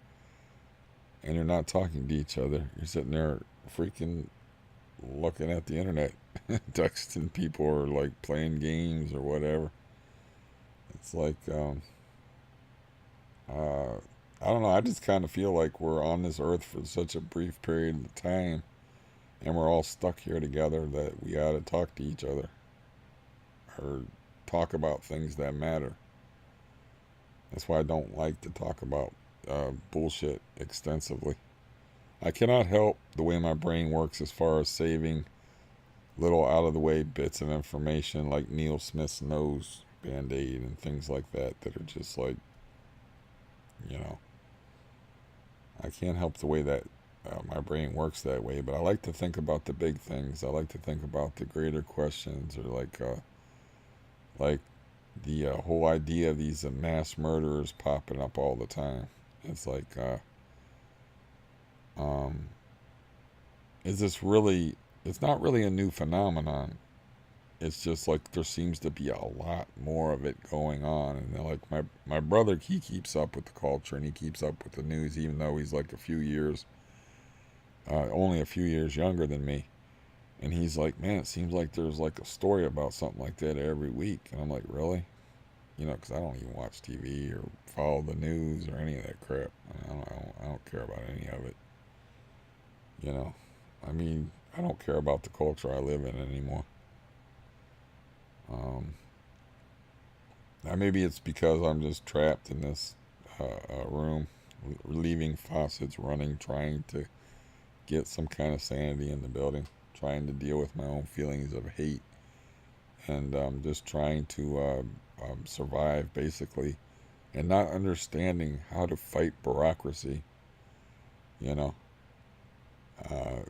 and you're not talking to each other. You're sitting there freaking looking at the internet, texting people or like playing games or whatever. It's like, uh, I don't know. I just kind of feel like we're on this earth for such a brief period of time, and we're all stuck here together that we ought to talk to each other or talk about things that matter. That's why I don't like to talk about bullshit extensively. I cannot help the way my brain works as far as saving little out of the way bits of information like Neil Smith's nose band aid and things like that are just like, you know, I can't help the way that my brain works that way. But I like to think about the big things. I like to think about the greater questions, or like the whole idea of these mass murderers popping up all the time. It's like, um, is this really? It's not really a new phenomenon. It's just like there seems to be a lot more of it going on, and like my brother, he keeps up with the culture and he keeps up with the news, even though he's like only a few years younger than me. And he's like, man, it seems like there's like a story about something like that every week. And I'm like, really? Because I don't even watch TV or follow the news or any of that crap. I don't care about any of it. You know, I mean, I don't care about the culture I live in anymore. Um, Now maybe it's because I'm just trapped in this room, leaving faucets running, trying to get some kind of sanity in the building, trying to deal with my own feelings of hate, and just trying to survive basically, and not understanding how to fight bureaucracy. You know, uh,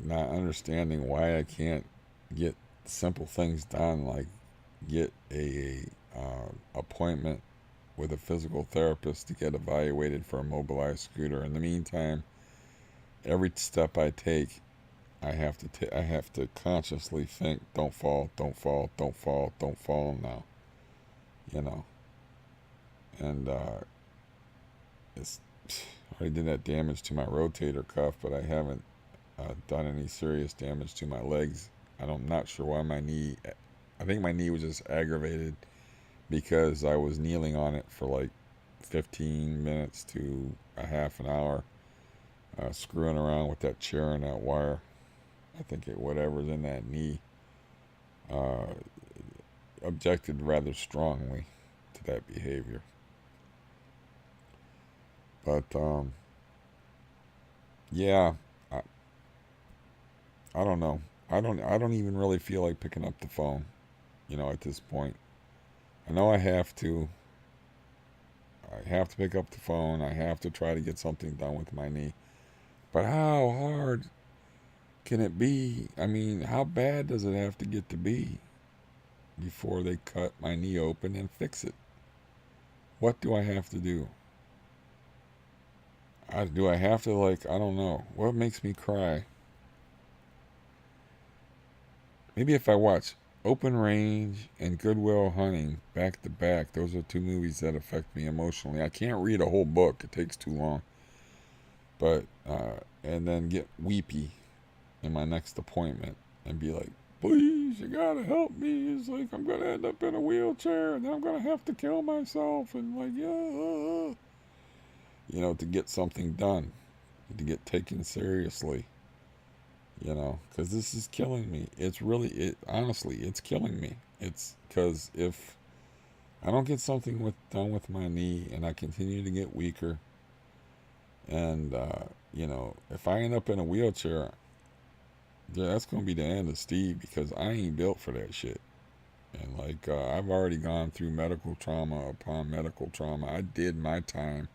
not understanding why I can't get simple things done, like get a appointment with a physical therapist to get evaluated for a mobilized scooter. In the meantime, every step I take, I have to consciously think, don't fall, don't fall, don't fall, don't fall now. You know, and it's I already did that damage to my rotator cuff, but I haven't done any serious damage to my legs. I'm not sure why my knee. I think my knee was just aggravated because I was kneeling on it for like 15 minutes to a half an hour, screwing around with that chair and that wire. I think whatever's in that knee, uh, objected rather strongly to that behavior. But yeah, I, I don't know. I don't even really feel like picking up the phone, at this point. I know I have to. I have to pick up the phone. I have to try to get something done with my knee. But how hard can it be? I mean, how bad does it have to get to be before they cut my knee open and fix it? What do I have to do? Do I have to, I don't know. What makes me cry? Maybe if I watch Open Range and Good Will Hunting back to back, those are two movies that affect me emotionally. I can't read a whole book, it takes too long. But, and then get weepy in my next appointment and be like, please, you gotta help me. It's like I'm gonna end up in a wheelchair and then I'm gonna have to kill myself. And, yeah, to get something done, to get taken seriously. Because this is killing me. Honestly, it's killing me. It's because if I don't get something done with my knee and I continue to get weaker, and, if I end up in a wheelchair, yeah, that's going to be the end of Steve because I ain't built for that shit. And, I've already gone through medical trauma upon medical trauma. I did my time.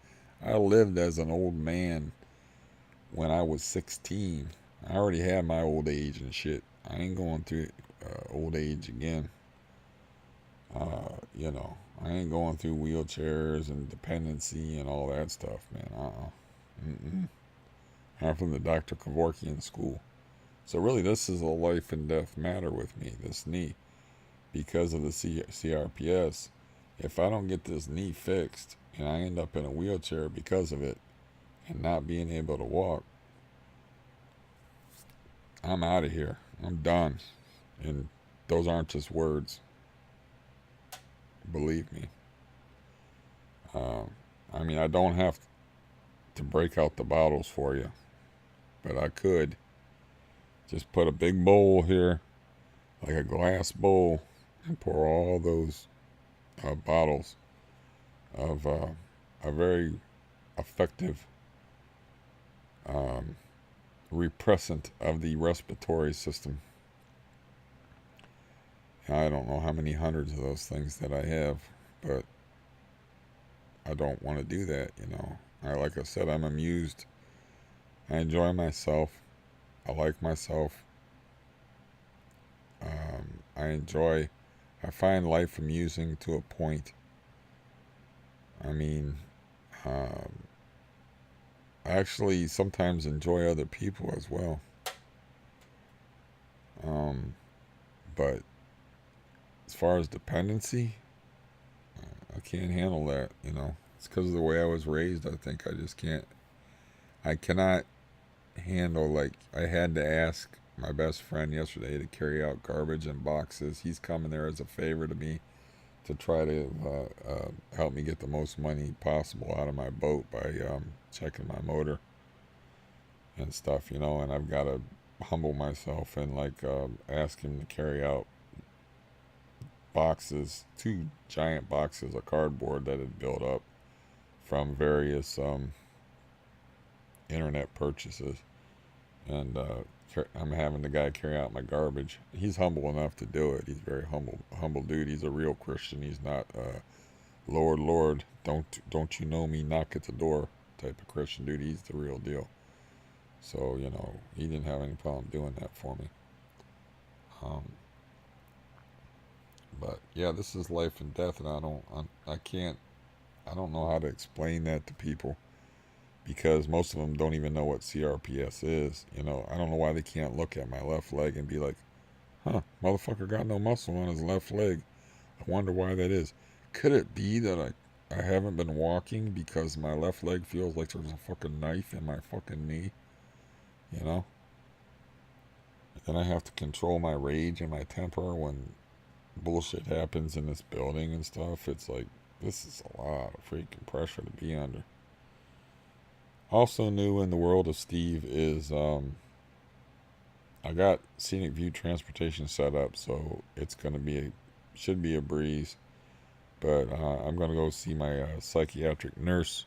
I lived as an old man when I was 16. I already had my old age and shit. I ain't going through old age again. I ain't going through wheelchairs and dependency and all that stuff, man. Mm-mm. I'm from the Dr. Kevorkian school. So really, this is a life and death matter with me, this knee. Because of the CRPS, if I don't get this knee fixed and I end up in a wheelchair because of it and not being able to walk, I'm out of here. I'm done. And those aren't just words. Believe me. I mean, I don't have to break out the bottles for you, but I could just put a big bowl here, like a glass bowl, and pour all those bottles of a very effective repressant of the respiratory system. I don't know how many hundreds of those things that I have, but I don't want to do that, like I said, I'm amused. I enjoy myself. I like myself. I find life amusing to a point. I mean, I actually sometimes enjoy other people as well. But as far as dependency, I can't handle that, It's because of the way I was raised. I think I just can't. I cannot handle, I had to ask my best friend yesterday to carry out garbage and boxes. He's coming there as a favor to me to try to help me get the most money possible out of my boat by checking my motor and stuff, and I've got to humble myself and ask him to carry out boxes, 2 giant boxes of cardboard that had built up from various internet purchases, and I'm having the guy carry out my garbage. He's humble enough to do it. He's very humble dude. He's a real Christian. He's not Lord, don't you know me, knock at the door type of Christian dude. He's the real deal. So he didn't have any problem doing that for me. But yeah, this is life and death, and I don't know how to explain that to people because most of them don't even know what CRPS is. I don't know why they can't look at my left leg and be like, huh, motherfucker got no muscle on his left leg. I wonder why that is. Could it be that I haven't been walking because my left leg feels like there's a fucking knife in my fucking knee? And then I have to control my rage and my temper when bullshit happens in this building and stuff. It's like, this is a lot of freaking pressure to be under. Also new in the world of Steve is I got Scenic View Transportation set up, so it's going to be a should be a breeze. But I'm going to go see my psychiatric nurse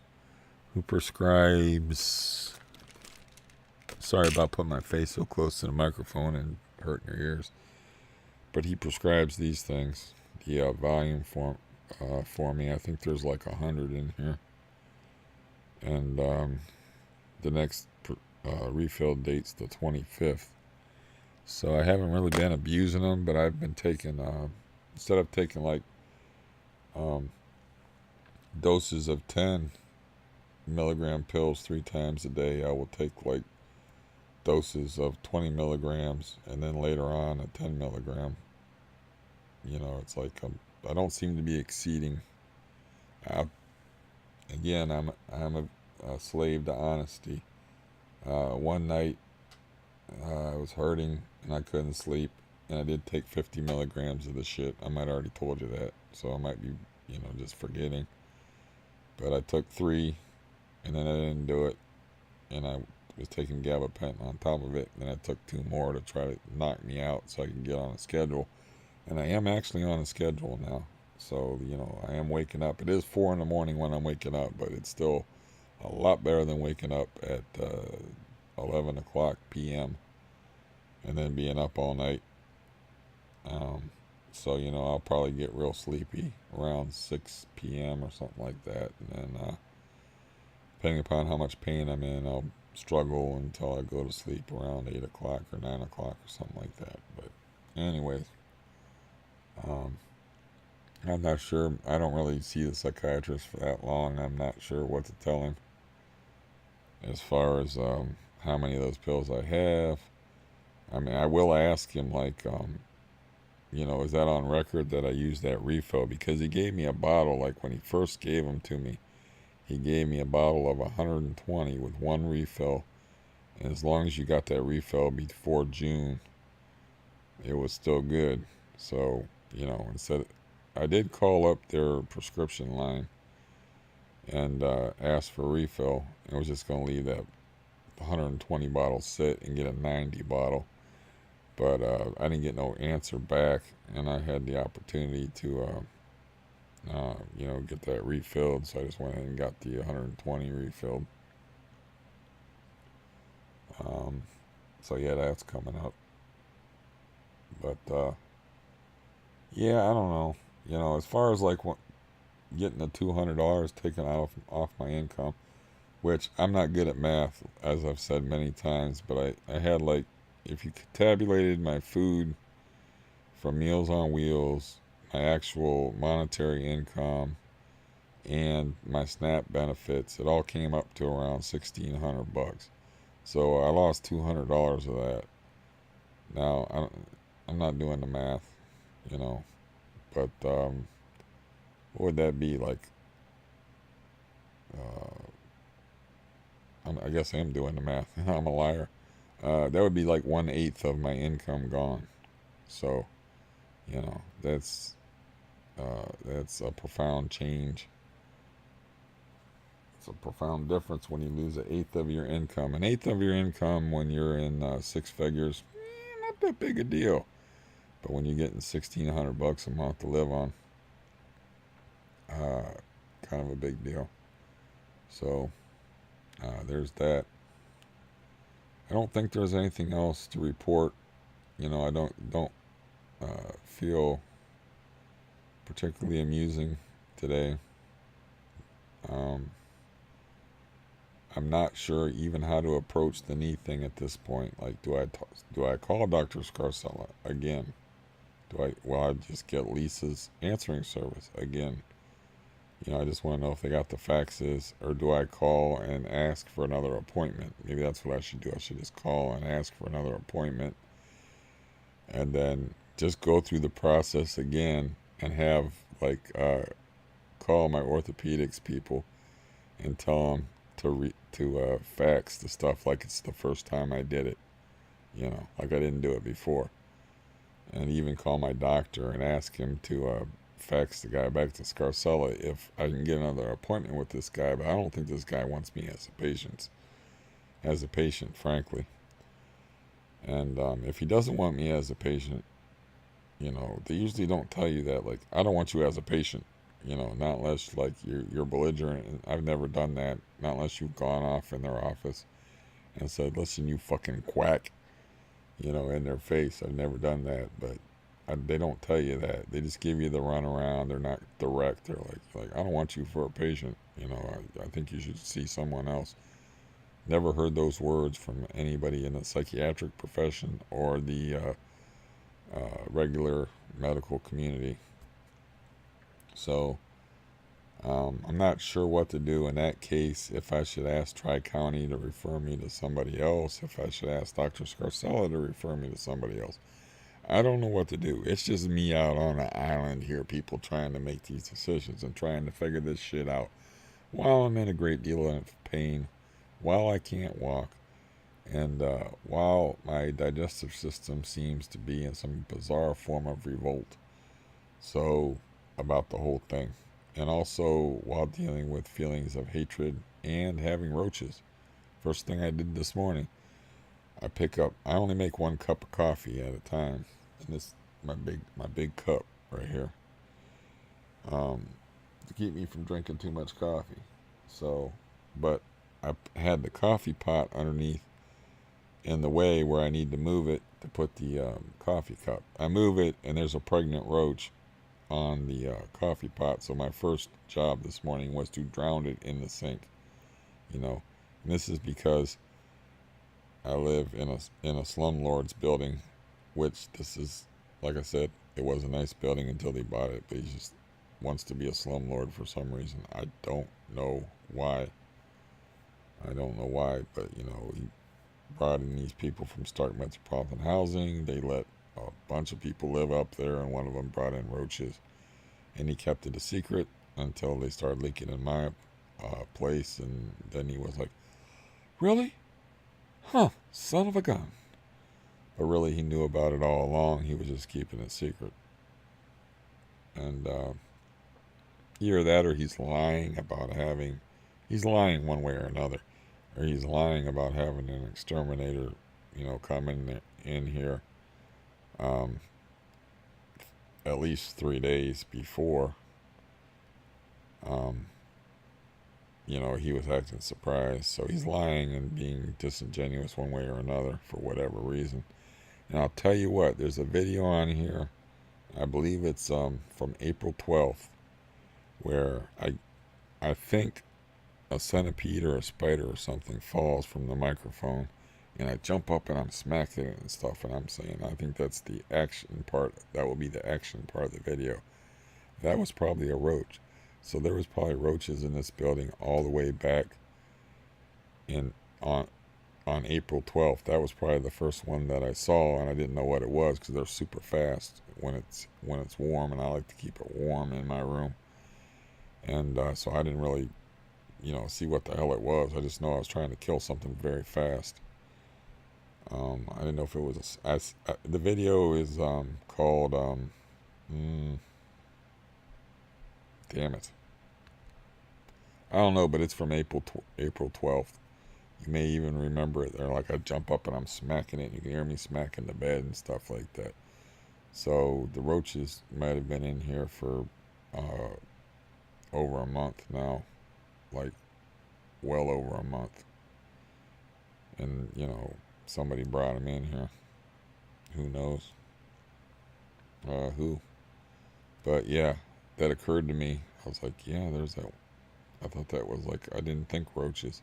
who prescribes. Sorry about putting my face so close to the microphone and hurting your ears. But he prescribes these things. The volume for me. I think there's like 100 in here. And the next refill date's the 25th. So I haven't really been abusing them, but I've been taking, instead of taking like doses of 10 milligram pills 3 times a day, I will take like doses of 20 milligrams and then later on a 10 milligram. You know, it's like I don't seem to be exceeding. Again, I'm a slave to honesty. One night I was hurting and I couldn't sleep, and I did take 50 milligrams of the shit. I might have already told you that, so I might be, just forgetting. But I took 3, and then I didn't do it, and I was taking gabapentin on top of it. And then I took 2 more to try to knock me out so I can get on a schedule. And I am actually on a schedule now. So, I am waking up. It is 4 in the morning when I'm waking up, but it's still a lot better than waking up at 11 o'clock p.m. and then being up all night. So, I'll probably get real sleepy around 6 p.m. or something like that. And then, depending upon how much pain I'm in, I'll struggle until I go to sleep around 8 o'clock or 9 o'clock or something like that. But anyways, I'm not sure. I don't really see the psychiatrist for that long. I'm not sure what to tell him as far as how many of those pills I have. I mean, I will ask him, like, is that on record that I used that Refo? Because he gave me a bottle, like when he first gave them to me, he gave me a bottle of 120 with 1 refill. And as long as you got that refill before June, it was still good. So, instead, I did call up their prescription line and ask for a refill. I was just going to leave that 120 bottle sit and get a 90 bottle. But I didn't get no answer back, and I had the opportunity to, get that refilled. So I just went ahead and got the 120 refilled. So yeah, that's coming up. But yeah, I don't know. As far as like getting the $200 taken off my income, which I'm not good at math, as I've said many times, but I had like, if you tabulated my food from Meals on Wheels, my actual monetary income, and my SNAP benefits, it all came up to around $1,600. So I lost $200 of that. Now I'm not doing the math, but what would that be like? I guess I am doing the math. I'm a liar. That would be like 1/8 of my income gone. So, that's a profound change. It's a profound difference when you lose 1/8 of your income. 1/8 of your income when you're in 6 figures, not that big a deal. But when you're getting $1,600 a month to live on, kind of a big deal. So there's that. I don't think there's anything else to report. I don't feel particularly amusing today. I'm not sure even how to approach the knee thing at this point. Like, do I call Dr. Scarsella again? Will I just get Lisa's answering service again? I just want to know if they got the faxes, or do I call and ask for another appointment? Maybe that's what I should do. I should just call and ask for another appointment, and then just go through the process again and have like call my orthopedics people and tell them to fax the stuff like it's the first time I did it. Like I didn't do it before. And even call my doctor and ask him to fax the guy back to Scarsella if I can get another appointment with this guy. But I don't think this guy wants me as a patient, frankly. And if he doesn't want me as a patient, They usually don't tell you that. Like, I don't want you as a patient. Not unless like you're belligerent. And I've never done that. Not unless you've gone off in their office and said, "Listen, you fucking quack," in their face. I've never done that, but they don't tell you that. They just give you the runaround. They're not direct. They're like, I don't want you for a patient. I think you should see someone else. Never heard those words from anybody in the psychiatric profession or the regular medical community. So I'm not sure what to do in that case. If I should ask Tri-County to refer me to somebody else, if I should ask Dr. Scarcella to refer me to somebody else. I don't know what to do. It's just me out on an island here, people trying to make these decisions and trying to figure this shit out while I'm in a great deal of pain, while I can't walk, and while my digestive system seems to be in some bizarre form of revolt. So, about the whole thing. And also while dealing with feelings of hatred and having roaches. First thing I did this morning, I only make 1 cup of coffee at a time. And this my big cup right here. To keep me from drinking too much coffee. So, but I had the coffee pot underneath in the way where I need to move it to put the coffee cup. I move it and there's a pregnant roach on the coffee pot. So my first job this morning was to drown it in the sink. And this is because I live in a slumlord's building, which this is, like I said, it was a nice building until they bought it, but he just wants to be a slumlord for some reason. I don't know why. But he brought in these people from Stark Metropolitan Housing. They let a bunch of people live up there, and one of them brought in roaches, and he kept it a secret until they started leaking in my place, and then he was like, "Really? Huh, son of a gun." But really, he knew about it all along. He was just keeping it secret. And either that or he's lying he's lying one way or another. Or he's lying about having an exterminator, come in here at least 3 days before. He was acting surprised. So he's lying and being disingenuous one way or another for whatever reason. And I'll tell you what, there's a video on here, I believe it's from April 12th, where I think a centipede or a spider or something falls from the microphone, and I jump up and I'm smacking it and stuff, and I'm saying, I think that's the action part. That will be the action part of the video. That was probably a roach. So there was probably roaches in this building all the way back in on April 12th. That was probably the first one that I saw, and I didn't know what it was because they're super fast when it's warm, and I like to keep it warm in my room. And so I didn't really, see what the hell it was. I just know I was trying to kill something very fast. I didn't know if it was the video is called damn it. I don't know, but it's from April 12th. You may even remember it. They're like, I jump up and I'm smacking it. And you can hear me smacking the bed and stuff like that. So the roaches might have been in here for over a month now, like well over a month. And somebody brought them in here. Who knows? Who? But yeah, that occurred to me. I was like, yeah, there's that. I thought that was like, I didn't think roaches.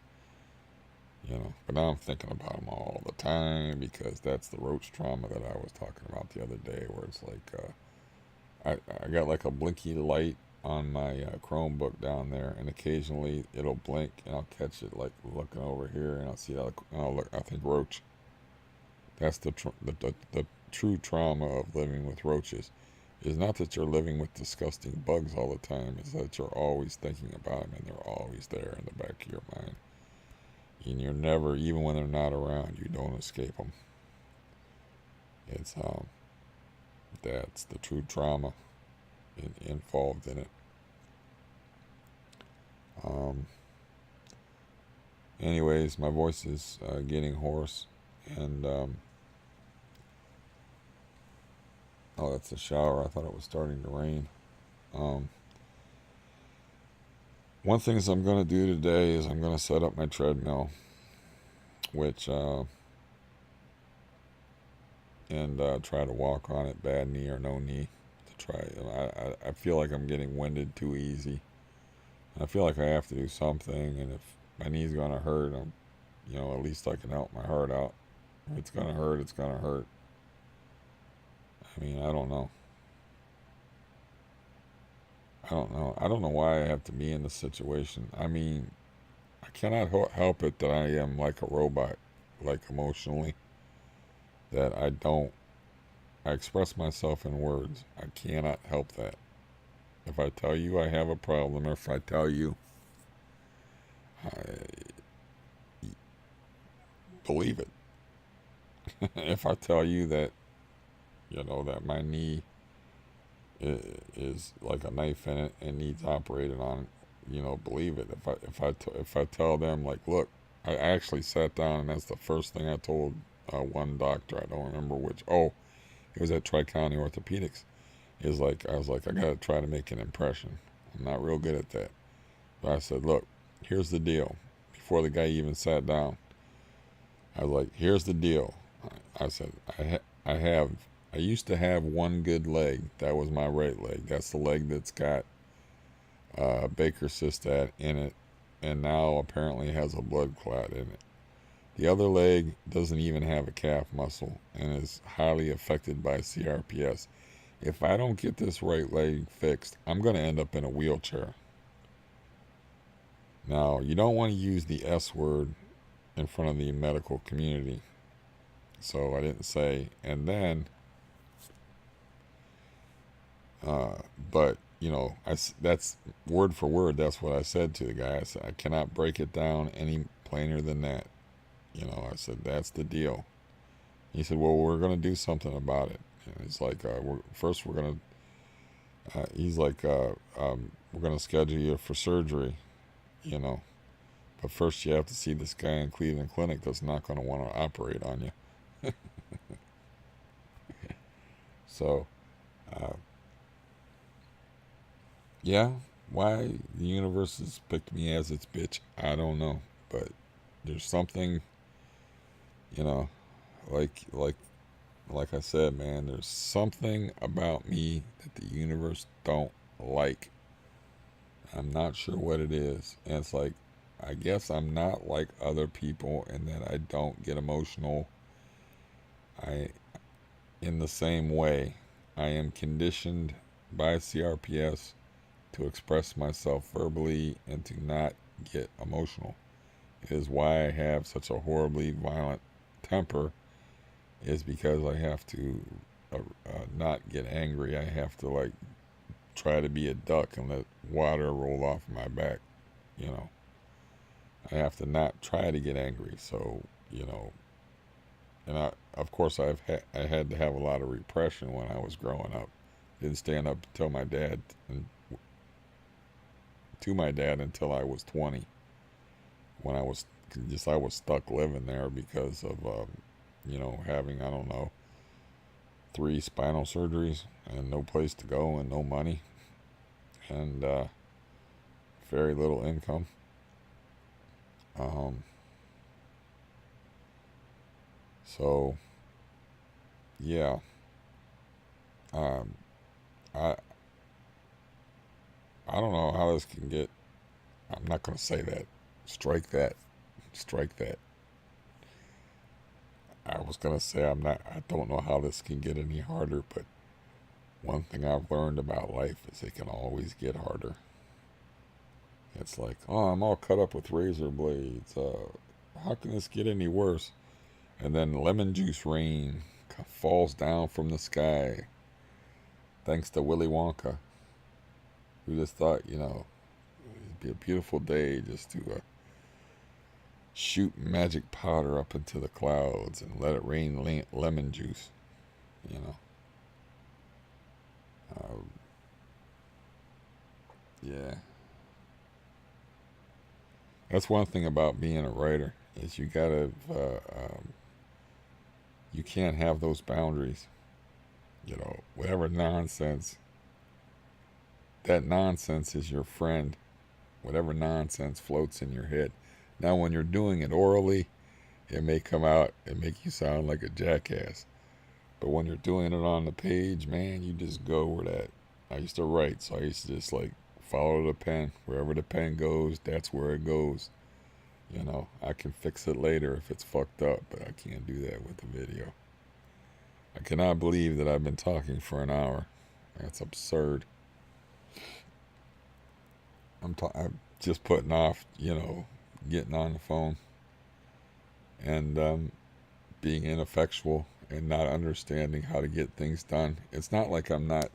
But now I'm thinking about them all the time because that's the roach trauma that I was talking about the other day, where it's like I got like a blinky light on my Chromebook down there, and occasionally it'll blink and I'll catch it like looking over here, and I'll see that, and I'll look, I think roach. That's the true trauma of living with roaches. Is not that you're living with disgusting bugs all the time. It's that you're always thinking about them, and they're always there in the back of your mind. And you're never, even when they're not around, you don't escape them. It's that's the true trauma involved in it. Anyways, my voice is getting hoarse, and Oh, that's the shower. I thought it was starting to rain. Um, One thing I'm going to do today is I'm going to set up my treadmill, which and try to walk on it, bad knee or no knee, to try. I feel like I'm getting winded too easy. I feel like I have to do something, and if my knee's going to hurt, at least I can help my heart out. If it's going to hurt, it's going to hurt. I mean, I don't know. I don't know. I don't know why I have to be in this situation. I mean, I cannot help it that I am like a robot, like emotionally, that I express myself in words. I cannot help that. If I tell you I have a problem, or if I tell you, I believe it. If I tell you that, that my knee is like a knife in it and needs operated on, believe it. If I tell them, like, look, I actually sat down, and that's the first thing I told one doctor. I don't remember which. Oh, it was at Tri-County Orthopedics. I was like, I gotta try to make an impression. I'm not real good at that. But I said, look, here's the deal. Before the guy even sat down, I was like, here's the deal. I said, I used to have one good leg. That was my right leg. That's the leg that's got Baker's cyst in it, and now apparently has a blood clot in it. The other leg doesn't even have a calf muscle and is highly affected by CRPS. If I don't get this right leg fixed, I'm going to end up in a wheelchair. Now, you don't want to use the S word in front of the medical community. So I didn't say, and then, but, that's word for word. That's what I said to the guy. I said, I cannot break it down any plainer than that. I said, that's the deal. He said, well, we're going to do something about it. And it's like, we're going to, he's like, we're going to schedule you for surgery, you know. But first you have to see this guy in Cleveland Clinic that's not going to want to operate on you. So, uh, yeah, why the universe has picked me as its bitch, I don't know. But there's something, you know, like like like I said, man, there's something about me that the universe don't like. I'm not sure what it is. And it's like, I guess I'm not like other people in that I don't get emotional. I, in the same way, I am conditioned by CRPS to express myself verbally and to not get emotional. It is why I have such a horribly violent temper, is because I have to not get angry. I have to, like, try to be a duck and let water roll off my back, you know. I have to not try to get angry. So, and of course, I had to have a lot of repression when I was growing up. Didn't stand up to my dad until I was 20. When I was stuck living there because of, having, I don't know, 3 spinal surgeries and no place to go and no money and very little income. Um, so yeah, um, I I don't know how this can get. I'm not gonna say that. Strike that. Strike that. I was gonna say I'm not. I don't know how this can get any harder, but one thing I've learned about life is it can always get harder. It's like, oh, I'm all cut up with razor blades. How can this get any worse? And then lemon juice rain falls down from the sky, thanks to Willy Wonka, who just thought, it'd be a beautiful day just to shoot magic powder up into the clouds and let it rain lemon juice, you know. Um, yeah, that's one thing about being a writer is you can't have those boundaries. Whatever nonsense, that nonsense is your friend. Whatever nonsense floats in your head. Now, when you're doing it orally, it may come out and make you sound like a jackass. But when you're doing it on the page, man, you just go where that. I used to write, so I used to just like follow the pen. Wherever the pen goes, that's where it goes. I can fix it later if it's fucked up, but I can't do that with the video. I cannot believe that I've been talking for an hour. That's absurd. I'm just putting off, getting on the phone and being ineffectual and not understanding how to get things done. It's not like I'm not,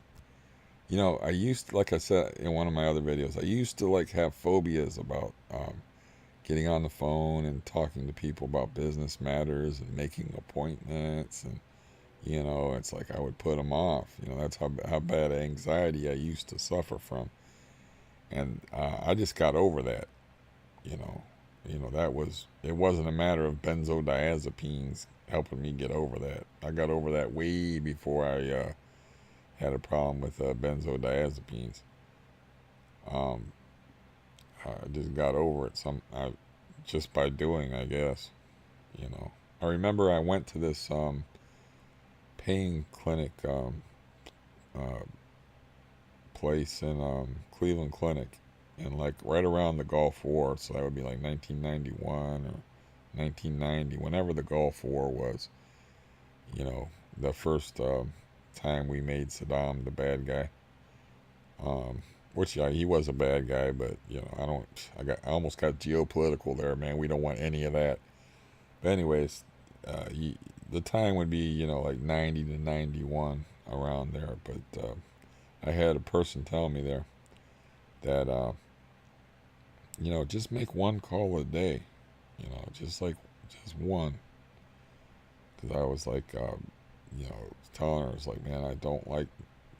I used to, like I said in one of my other videos, I used to like have phobias about getting on the phone and talking to people about business matters and making appointments, and it's like I would put them off. That's how bad anxiety I used to suffer from, and I just got over that. you know it wasn't a matter of benzodiazepines helping me get over that. I got over that way before I had a problem with benzodiazepines. um, I just got over it just by doing, I guess. I remember I went to this pain clinic uh, place in Cleveland Clinic, and like right around the Gulf War, so that would be like 1991 or 1990, whenever the Gulf War was. The first time we made Saddam the bad guy. Which, yeah, he was a bad guy, but I almost got geopolitical there, man. We don't want any of that. But anyways, the time would be like 90 to 91, around there. But I had a person tell me there that just make one call a day. Just one. Because I was like, telling her, I was like, man, I don't like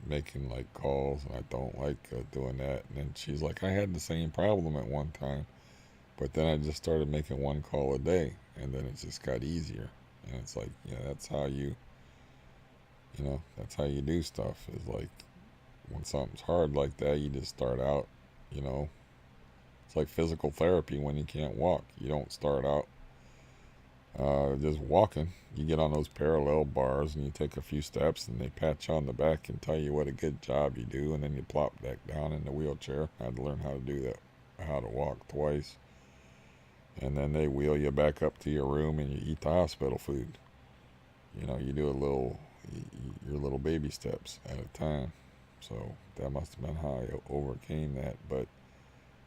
making like calls, and I don't like doing that. And then she's like, I had the same problem at one time, but then I just started making one call a day, and then it just got easier. And it's like, that's how you do stuff. Is like, when something's hard like that, you just start out. It's like physical therapy when you can't walk. You don't start out just walking. You get on those parallel bars and you take a few steps, and they pat you on the back and tell you what a good job you do, and then you plop back down in the wheelchair. I had to learn how to do that, how to walk twice, and then they wheel you back up to your room and you eat the hospital food. You do your little baby steps at a time. So that must have been how I overcame that. But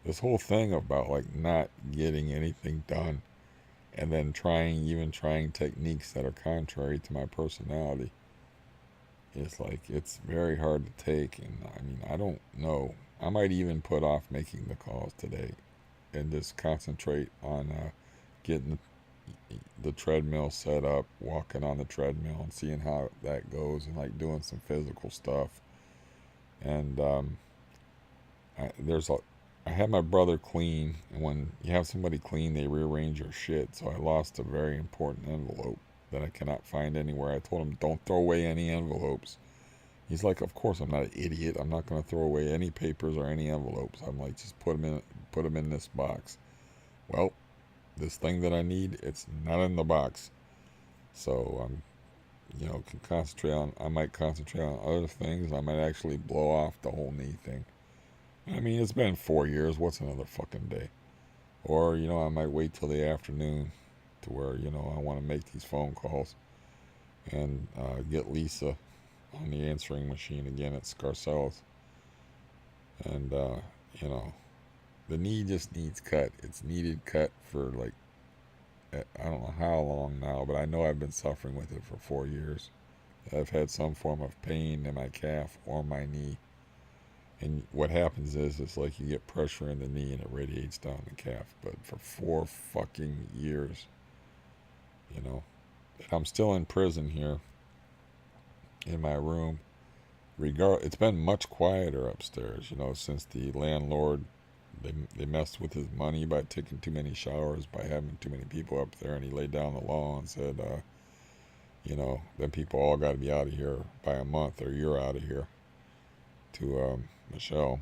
this whole thing about like not getting anything done, and then trying techniques that are contrary to my personality, it's like, it's very hard to take. And I mean, I don't know, I might even put off making the calls today and just concentrate on getting the treadmill set up, walking on the treadmill and seeing how that goes, and like doing some physical stuff. And I had my brother clean, and when you have somebody clean, they rearrange your shit. So I lost a very important envelope that I cannot find anywhere. I told him, don't throw away any envelopes. He's like, of course, I'm not an idiot. I'm not going to throw away any papers or any envelopes. I'm like, just put them in this box. Well, this thing that I need, it's not in the box. So I'm, I might concentrate on other things. I might actually blow off the whole knee thing. I mean, it's been 4 years. What's another fucking day? Or, I might wait till the afternoon to where, I want to make these phone calls and get Lisa on the answering machine again at Scarcella's. And, the knee just needs cut. It's needed cut for like, I don't know how long now, but I know I've been suffering with it for 4 years. I've had some form of pain in my calf or my knee. And what happens is, it's like you get pressure in the knee and it radiates down the calf. But for 4 fucking years, and I'm still in prison here in my room. It's been much quieter upstairs, since the landlord, they messed with his money by taking too many showers, by having too many people up there, and he laid down the law and said, then people all got to be out of here by a month or you're out of here to Michelle.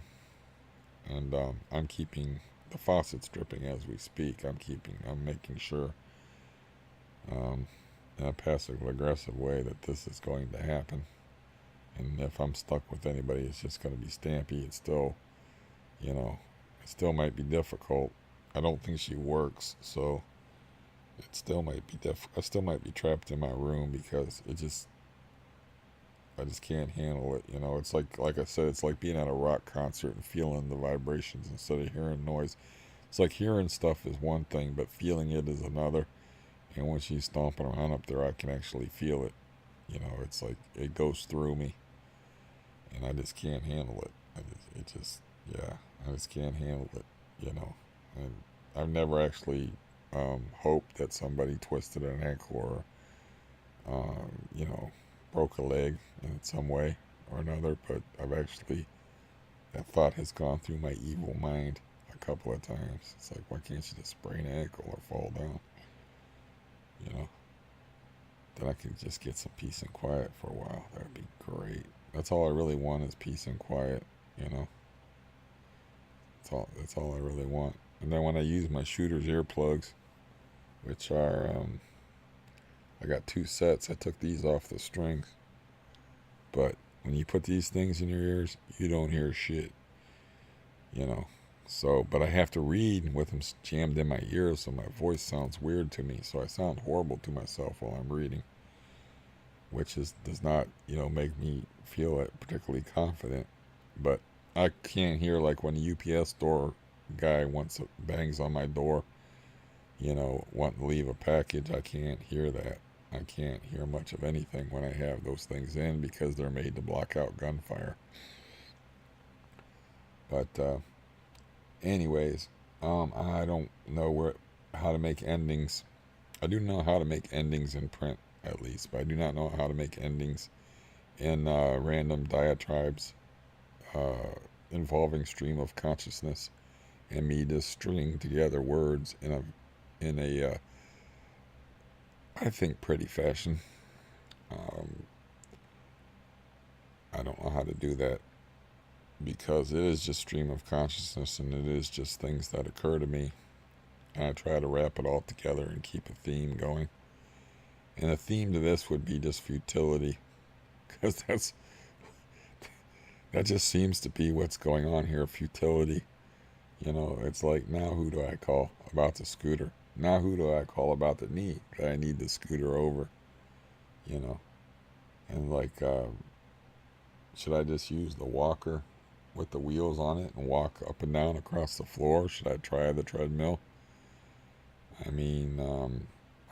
And I'm keeping the faucets dripping as we speak. I'm making sure in a passive aggressive way that this is going to happen. And if I'm stuck with anybody, it's just going to be Stampy. It's still, it still might be difficult. I don't think she works, so it still might be I still might be trapped in my room because I just can't handle it. It's like I said, it's like being at a rock concert and feeling the vibrations instead of hearing noise. It's like hearing stuff is one thing, but feeling it is another. And when she's stomping around up there, I can actually feel it. It's like it goes through me, and I just can't handle it. Yeah, I just can't handle it. And I've never actually hoped that somebody twisted an ankle or, broke a leg in some way or another, but that thought has gone through my evil mind a couple of times. It's like, why can't you just sprain an ankle or fall down? Then I can just get some peace and quiet for a while. That would be great. That's all I really want is peace and quiet, you know. That's all I really want. And then when I use my shooter's earplugs, which are I got 2 sets. I took these off the strings. But when you put these things in your ears, you don't hear shit, you know. So, but I have to read with them jammed in my ears, so my voice sounds weird to me. So I sound horrible to myself while I'm reading, which does not, make me feel particularly confident. But I can't hear like when the UPS store guy bangs on my door, wanting to leave a package. I can't hear that. I can't hear much of anything when I have those things in because they're made to block out gunfire. But anyways, I don't know how to make endings. I do know how to make endings in print at least, but I do not know how to make endings in random diatribes involving stream of consciousness and me just stringing together words in a I think pretty fashion. I don't know how to do that because it is just stream of consciousness and it is just things that occur to me, and I try to wrap it all together and keep a theme going. And a theme to this would be just futility, because that just seems to be what's going on here. Futility. It's like, now who do I call about the scooter? Now who do I call about the knee that I need the scooter over? And like, should I just use the walker with the wheels on it and walk up and down across the floor? Should I try the treadmill? I mean,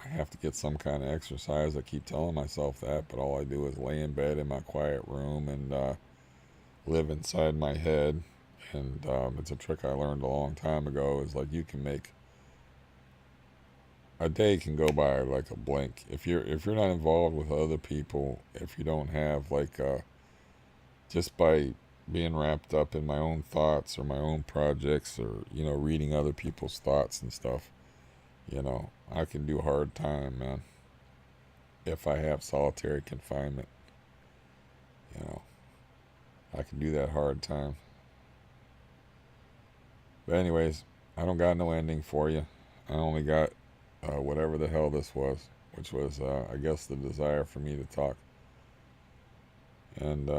I have to get some kind of exercise. I keep telling myself that, but all I do is lay in bed in my quiet room and live inside my head. And it's a trick I learned a long time ago. Is like, you can make a day can go by like a blink if you're not involved with other people. If you don't have like just by being wrapped up in my own thoughts or my own projects, or reading other people's thoughts and stuff, I can do hard time, man, if I have solitary confinement. I can do that hard time. But anyways, I don't got no ending for you. I only got whatever the hell this was, which was I guess the desire for me to talk. And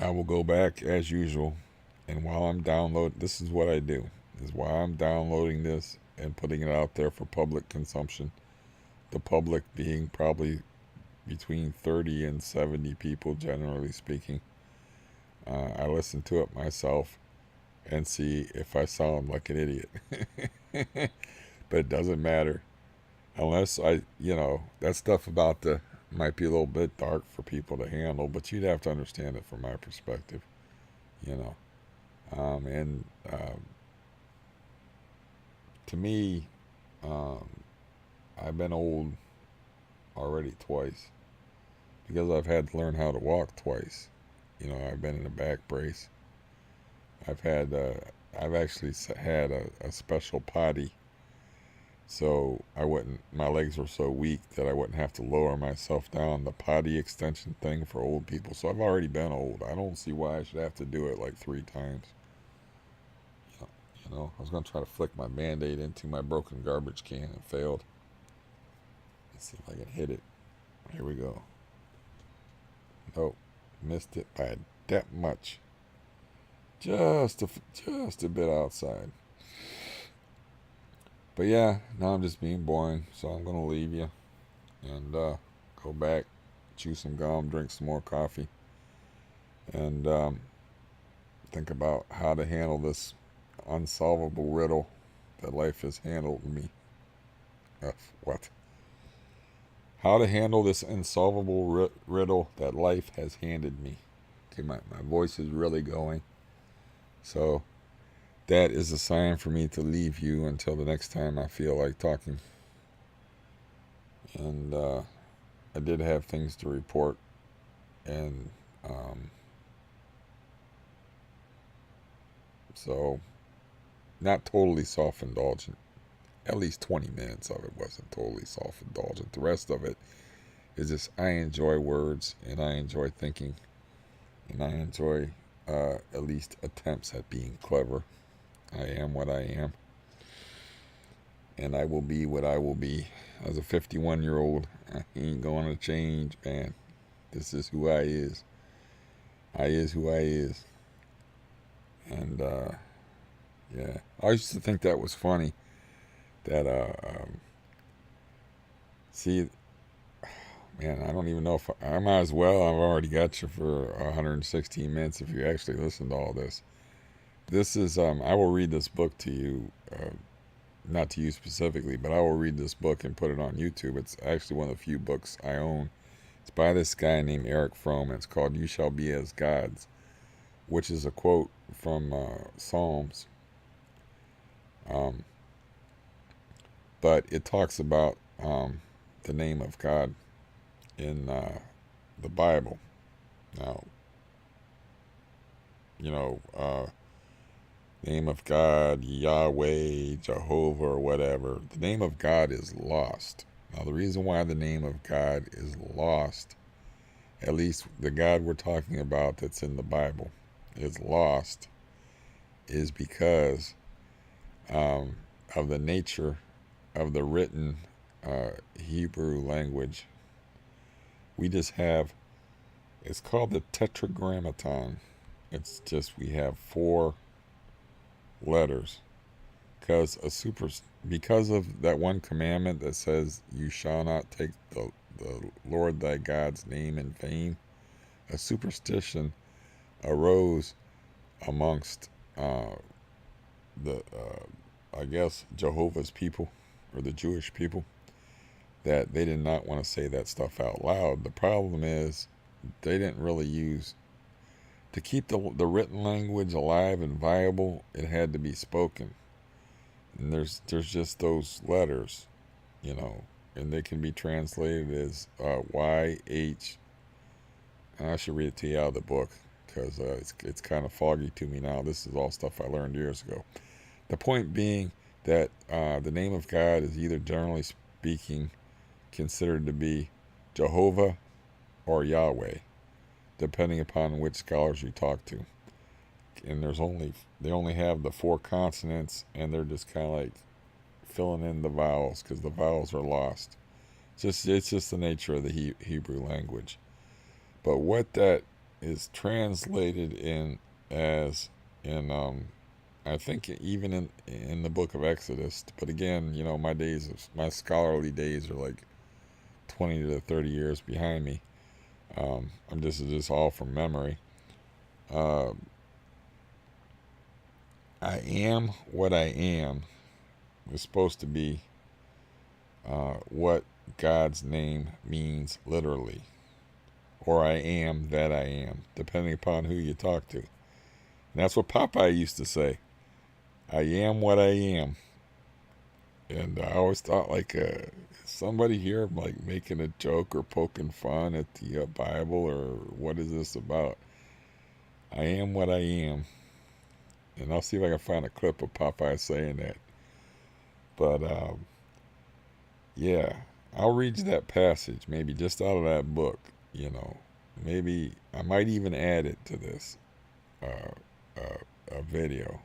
I will go back as usual, and while I'm this is what I do, is while I'm downloading this and putting it out there for public consumption, the public being probably between 30 and 70 people, generally speaking, I listen to it myself and see if I sound like an idiot. But it doesn't matter, unless that stuff about might be a little bit dark for people to handle, but you'd have to understand it from my perspective, and to me, I've been old already twice because I've had to learn how to walk twice. I've been in a back brace. I've actually had a special potty so I wouldn't, my legs were so weak that I wouldn't have to lower myself down the potty extension thing for old people. So I've already been old. I don't see why I should have to do it like 3 times. I was going to try to flick my Band-Aid into my broken garbage can and failed. Let's see if I can hit it. Here we go. Nope, missed it by that much. Just a bit outside. But yeah, now I'm just being boring, so I'm gonna leave you and go back, chew some gum, drink some more coffee, and think about how to handle this unsolvable riddle that life has handled me. What? How to handle this unsolvable riddle that life has handed me. Okay, my voice is really going. So that is a sign for me to leave you until the next time I feel like talking. And I did have things to report, and so not totally self-indulgent. At least 20 minutes of it wasn't totally self-indulgent. The rest of it is just I enjoy words, and I enjoy thinking, and I enjoy at least attempts at being clever. I am what I am, and I will be what I will be. As a 51-year-old, I ain't going to change, man. This is who I is. I is who I is. And yeah, I used to think that was funny. That see, man, I don't even know if I might as well. I've already got you for 116 minutes if you actually listen to all this. This is I will read this book to you, not to you specifically, but I will read this book and put it on YouTube. It's actually one of the few books I own. It's by this guy named Eric Fromm. It's called "You Shall Be as Gods," which is a quote from Psalms. But it talks about the name of God in the Bible. Now, name of God, Yahweh, Jehovah, or whatever. The name of God is lost. Now, the reason why the name of God is lost, at least the God we're talking about that's in the Bible, is lost, is because of the nature of the written Hebrew language. We just have, it's called the Tetragrammaton. It's just, we have 4 letters because of that one commandment that says you shall not take the Lord thy God's name in vain. A superstition arose amongst I guess Jehovah's people or the Jewish people, that they did not want to say that stuff out loud. The problem is they didn't really use, to keep the written language alive and viable, it had to be spoken. And there's just those letters, and they can be translated as YH. And I should read it to you out of the book because it's kind of foggy to me now. This is all stuff I learned years ago. The point being that the name of God is either, generally speaking, considered to be Jehovah or Yahweh, depending upon which scholars you talk to. And they only have the 4 consonants, and they're just kind of like filling in the vowels because the vowels are lost. It's just the nature of the Hebrew language. But what that is translated in as in I think even in the book of Exodus. But again, my scholarly days are like 20 to 30 years behind me. I'm just all from memory. I am what I am is supposed to be what God's name means literally, or I am that I am, depending upon who you talk to. And that's what Popeye used to say. I am what I am. And I always thought, like, somebody here like making a joke or poking fun at the Bible, or what is this about? I am what I am. And I'll see if I can find a clip of Popeye saying that. But Yeah, I'll read you that passage, maybe just out of that book. You know, maybe I might even add it to this uh, a video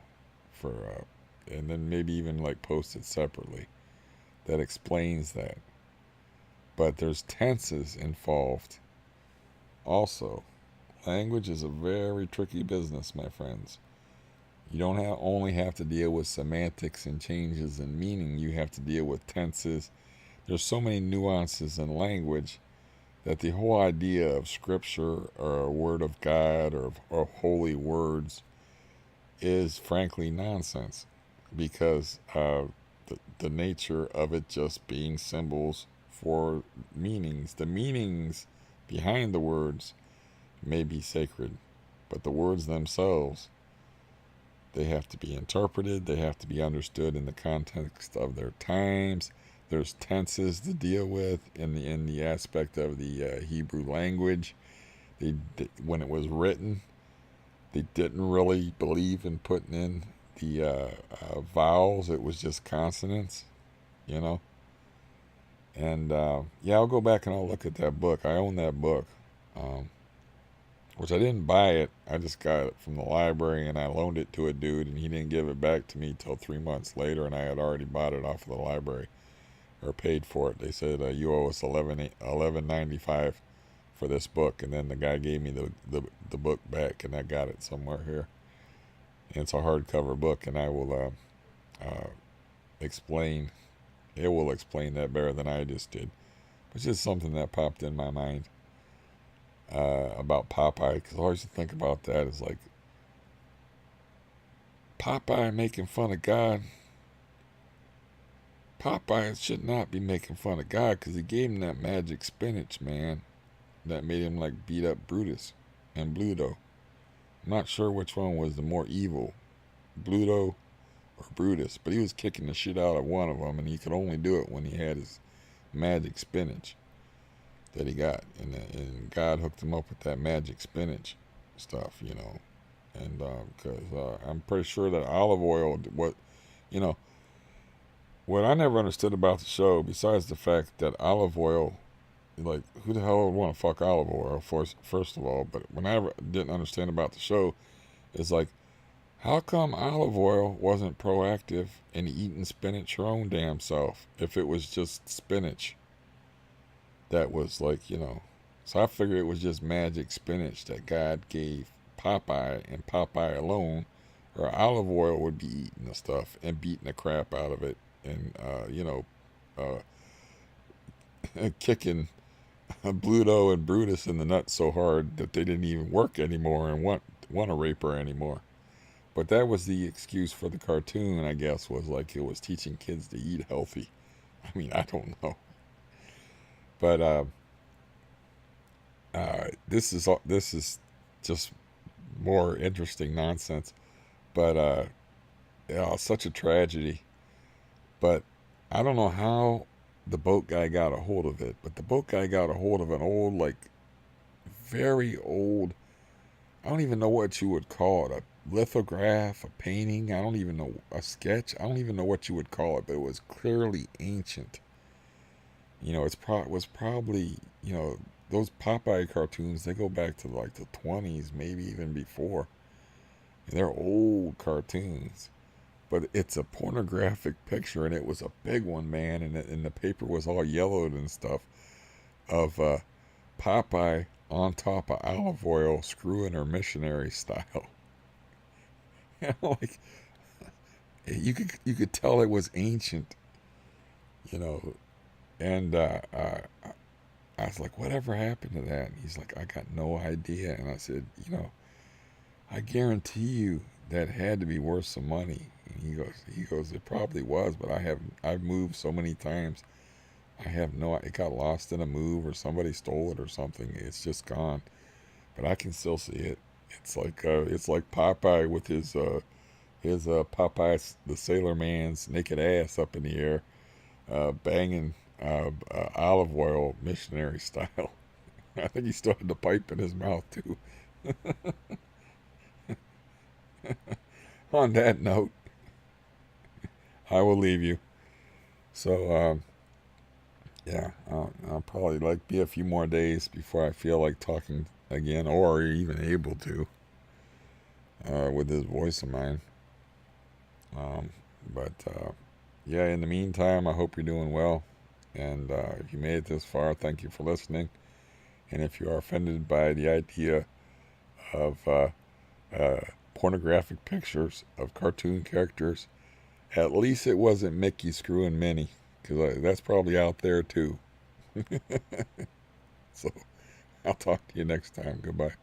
for, and then maybe even like post it separately that explains that. But there's tenses involved also. Language is a very tricky business, my friends. You don't only have to deal with semantics and changes in meaning, you have to deal with tenses. There's so many nuances in language that the whole idea of scripture or a word of God or holy words is frankly nonsense because the nature of it just being symbols for meanings. The meanings behind the words may be sacred, but the words themselves, they have to be interpreted, they have to be understood in the context of their times. There's tenses to deal with in the aspect of the Hebrew language. When it was written, they didn't really believe in putting in the vowels. It was just consonants, you know. And yeah, I'll go back and I'll look at that book. I own that book, um, which I didn't buy it. I just got it from the library and I loaned it to a dude, and he didn't give it back to me till 3 months later, and I had already bought it off of the library or paid for it. They said you owe us 11.95 for this book, and then the guy gave me the book back, and I got it somewhere here. And it's a hardcover book, and I will explain. It will explain that better than I just did. It's just something that popped in my mind about Popeye, because I always think about that as like Popeye making fun of God. Popeye should not be making fun of God because he gave him that magic spinach, man, that made him like beat up Brutus and Bluto. I'm not sure which one was the more evil, Bluto or Brutus, but he was kicking the shit out of one of them, and he could only do it when he had his magic spinach that he got, and God hooked him up with that magic spinach stuff, you know, and because I'm pretty sure that olive oil, you know, what I never understood about the show, besides the fact that olive oil, like, who the hell would want to fuck olive oil, first of all, but what I didn't understand about the show is like, how come olive oil wasn't proactive in eating spinach her own damn self if it was just spinach that was like, you know. So I figured it was just magic spinach that God gave Popeye and Popeye alone, or olive oil would be eating the stuff and beating the crap out of it and, you know, kicking Bluto and Brutus in the nuts so hard that they didn't even work anymore and want to rape her anymore. But that was the excuse for the cartoon, I guess, was like it was teaching kids to eat healthy. I mean, I don't know. But this is just more interesting nonsense. But yeah, such a tragedy. But I don't know how the boat guy got a hold of it. But the boat guy got a hold of an old, like, very old. I don't even know what you would call it. A lithograph, a painting. I don't even know, a sketch. I don't even know what you would call it. But it was clearly ancient. You know, it was probably, you know, those Popeye cartoons, they go back to like the 20s, maybe even before. And they're old cartoons. But it's a pornographic picture, and it was a big one, man. And the paper was all yellowed and stuff of Popeye on top of olive oil screwing her missionary style. You know, like, you could tell it was ancient, you know. And I was like, whatever happened to that? And he's like, I got no idea. And I said, you know, I guarantee you that had to be worth some money. And he goes, it probably was, but I've moved so many times. I have no, it got lost in a move or somebody stole it or something. It's just gone, but I can still see it. It's like Popeye with his Popeye the Sailor Man's naked ass up in the air, banging olive oil missionary style. I think he still had the pipe in his mouth too. On that note, I will leave you. So Yeah, I'll probably like be a few more days before I feel like talking again, or even able to, with this voice of mine. Um, but yeah, in the meantime, I hope you're doing well. And if you made it this far, thank you for listening. And if you are offended by the idea of uh, pornographic pictures of cartoon characters, at least it wasn't Mickey screwing Minnie, because that's probably out there too. So I'll talk to you next time. Goodbye.